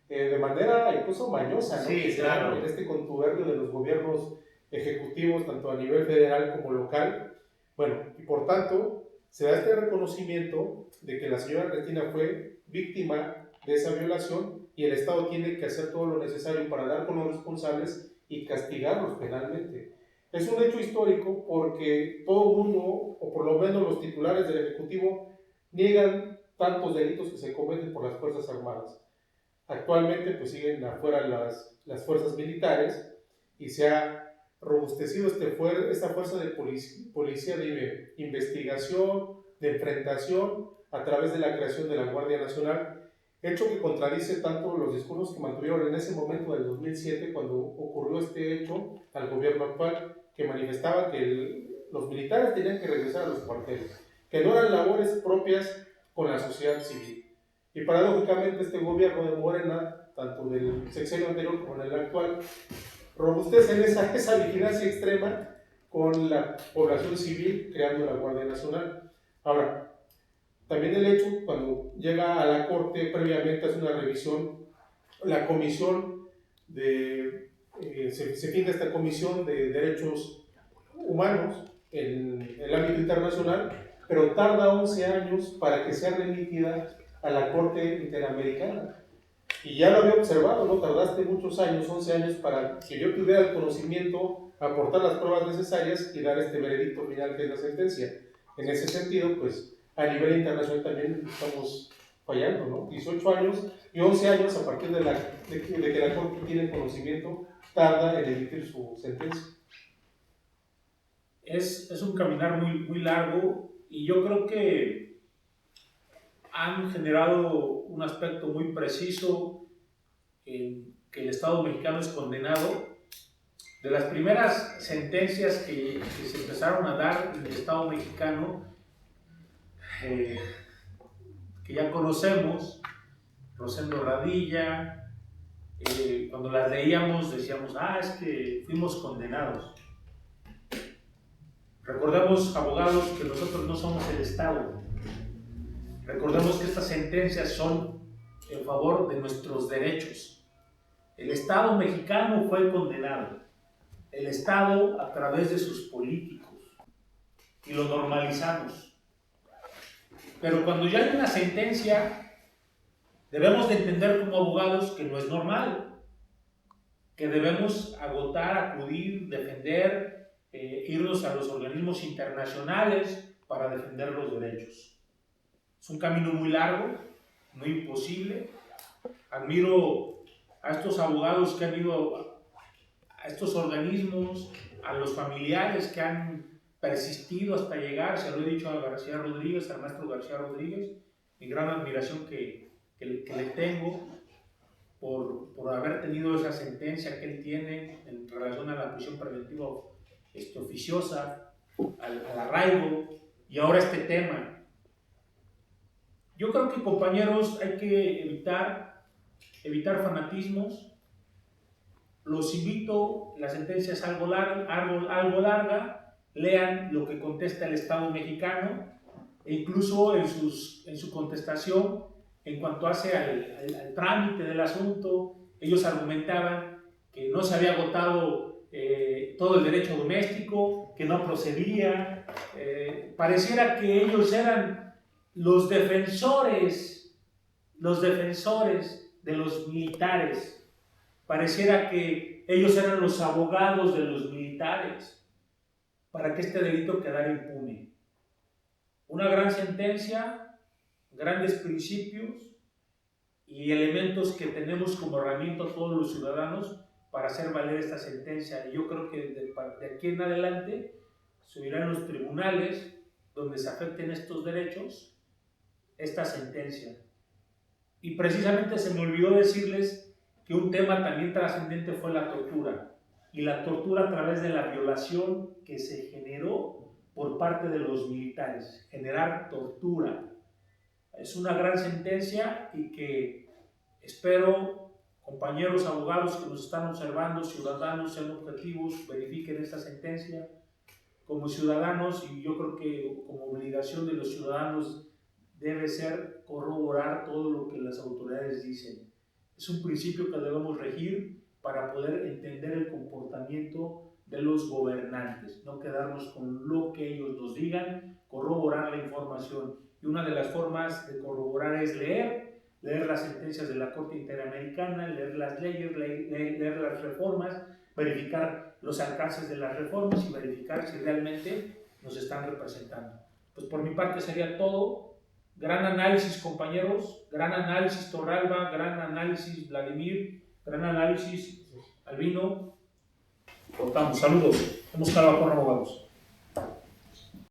De manera incluso mañosa, ¿no? Sí, que claro. en este contubernio de los gobiernos ejecutivos, tanto a nivel federal como local. Bueno, y por tanto, se da este reconocimiento de que la señora Ernestina fue víctima de esa violación y el Estado tiene que hacer todo lo necesario para dar con los responsables y castigarlos penalmente. Es un hecho histórico porque todo el mundo, o por lo menos los titulares del Ejecutivo, niegan tantos delitos que se cometen por las Fuerzas Armadas. Actualmente pues siguen afuera las fuerzas militares y se ha robustecido esta fuerza de policía de investigación, de enfrentación a través de la creación de la Guardia Nacional, hecho que contradice tanto los discursos que mantuvieron en ese momento del 2007 cuando ocurrió este hecho al gobierno actual, que manifestaba que los militares tenían que regresar a los cuarteles, que no eran labores propias con la sociedad civil. Y paradójicamente este gobierno de Morena, tanto del sexenio anterior como en el actual, robustecen esa vigilancia extrema con la población civil creando la Guardia Nacional. Ahora, también el hecho, cuando llega a la Corte, previamente hace una revisión, la comisión se fija esta comisión de derechos humanos en el ámbito internacional, pero tarda 11 años para que sea remitida a la Corte Interamericana. Y ya lo había observado, ¿no? Tardaste muchos años, 11 años, para que yo tuviera el conocimiento, aportar las pruebas necesarias y dar este veredicto final que es la sentencia. En ese sentido, pues, a nivel internacional también estamos fallando, ¿no? 18 años y 11 años a partir de que la Corte tiene conocimiento, tarda en emitir su sentencia. Es un caminar muy largo y yo creo que han generado un aspecto muy preciso en que el Estado mexicano es condenado. De las primeras sentencias que se empezaron a dar en el Estado mexicano, que ya conocemos, Rosendo Radilla, cuando las leíamos decíamos, es que fuimos condenados. Recordemos, abogados, que nosotros no somos el Estado. Recordemos que estas sentencias son en favor de nuestros derechos. El Estado mexicano fue condenado. El Estado a través de sus políticos. Y lo normalizamos. Pero cuando ya hay una sentencia, debemos de entender como abogados que no es normal. Que debemos agotar, acudir, defender, irnos a los organismos internacionales para defender los derechos. Es un camino muy largo, no imposible. Admiro a estos abogados que han ido a estos organismos, a los familiares que han persistido hasta llegar. Se lo he dicho a García Rodríguez, al maestro García Rodríguez, mi gran admiración que le tengo por haber tenido esa sentencia que él tiene en relación a la prisión preventiva oficiosa, al arraigo y ahora este tema. Yo creo que, compañeros, hay que evitar fanatismos. Los invito, la sentencia es algo larga, lean lo que contesta el Estado mexicano, e incluso en su contestación, en cuanto hace al trámite del asunto, ellos argumentaban que no se había agotado todo el derecho doméstico, que no procedía, pareciera que ellos eran los defensores de los militares. Pareciera que ellos eran los abogados de los militares para que este delito quedara impune. Una gran sentencia, grandes principios y elementos que tenemos como herramienta todos los ciudadanos para hacer valer esta sentencia. Y yo creo que de aquí en adelante se irán los tribunales donde se afecten estos derechos, esta sentencia. Y precisamente se me olvidó decirles que un tema también trascendente fue la tortura. Y la tortura a través de la violación que se generó por parte de los militares. Generar tortura. Es una gran sentencia y que espero, compañeros abogados que nos están observando, ciudadanos, sean objetivos, verifiquen esta sentencia. Como ciudadanos, y yo creo que como obligación de los ciudadanos debe ser corroborar todo lo que las autoridades dicen. Es un principio que debemos regir para poder entender el comportamiento de los gobernantes, no quedarnos con lo que ellos nos digan, corroborar la información. Y una de las formas de corroborar es leer las sentencias de la Corte Interamericana, leer las leyes, leer las reformas, verificar los alcances de las reformas y verificar si realmente nos están representando. Pues por mi parte sería todo. Gran análisis, compañeros, gran análisis Torralba, gran análisis Vladimir, gran análisis Albino. Cortamos, saludos. Somos Calva Corro Abogados.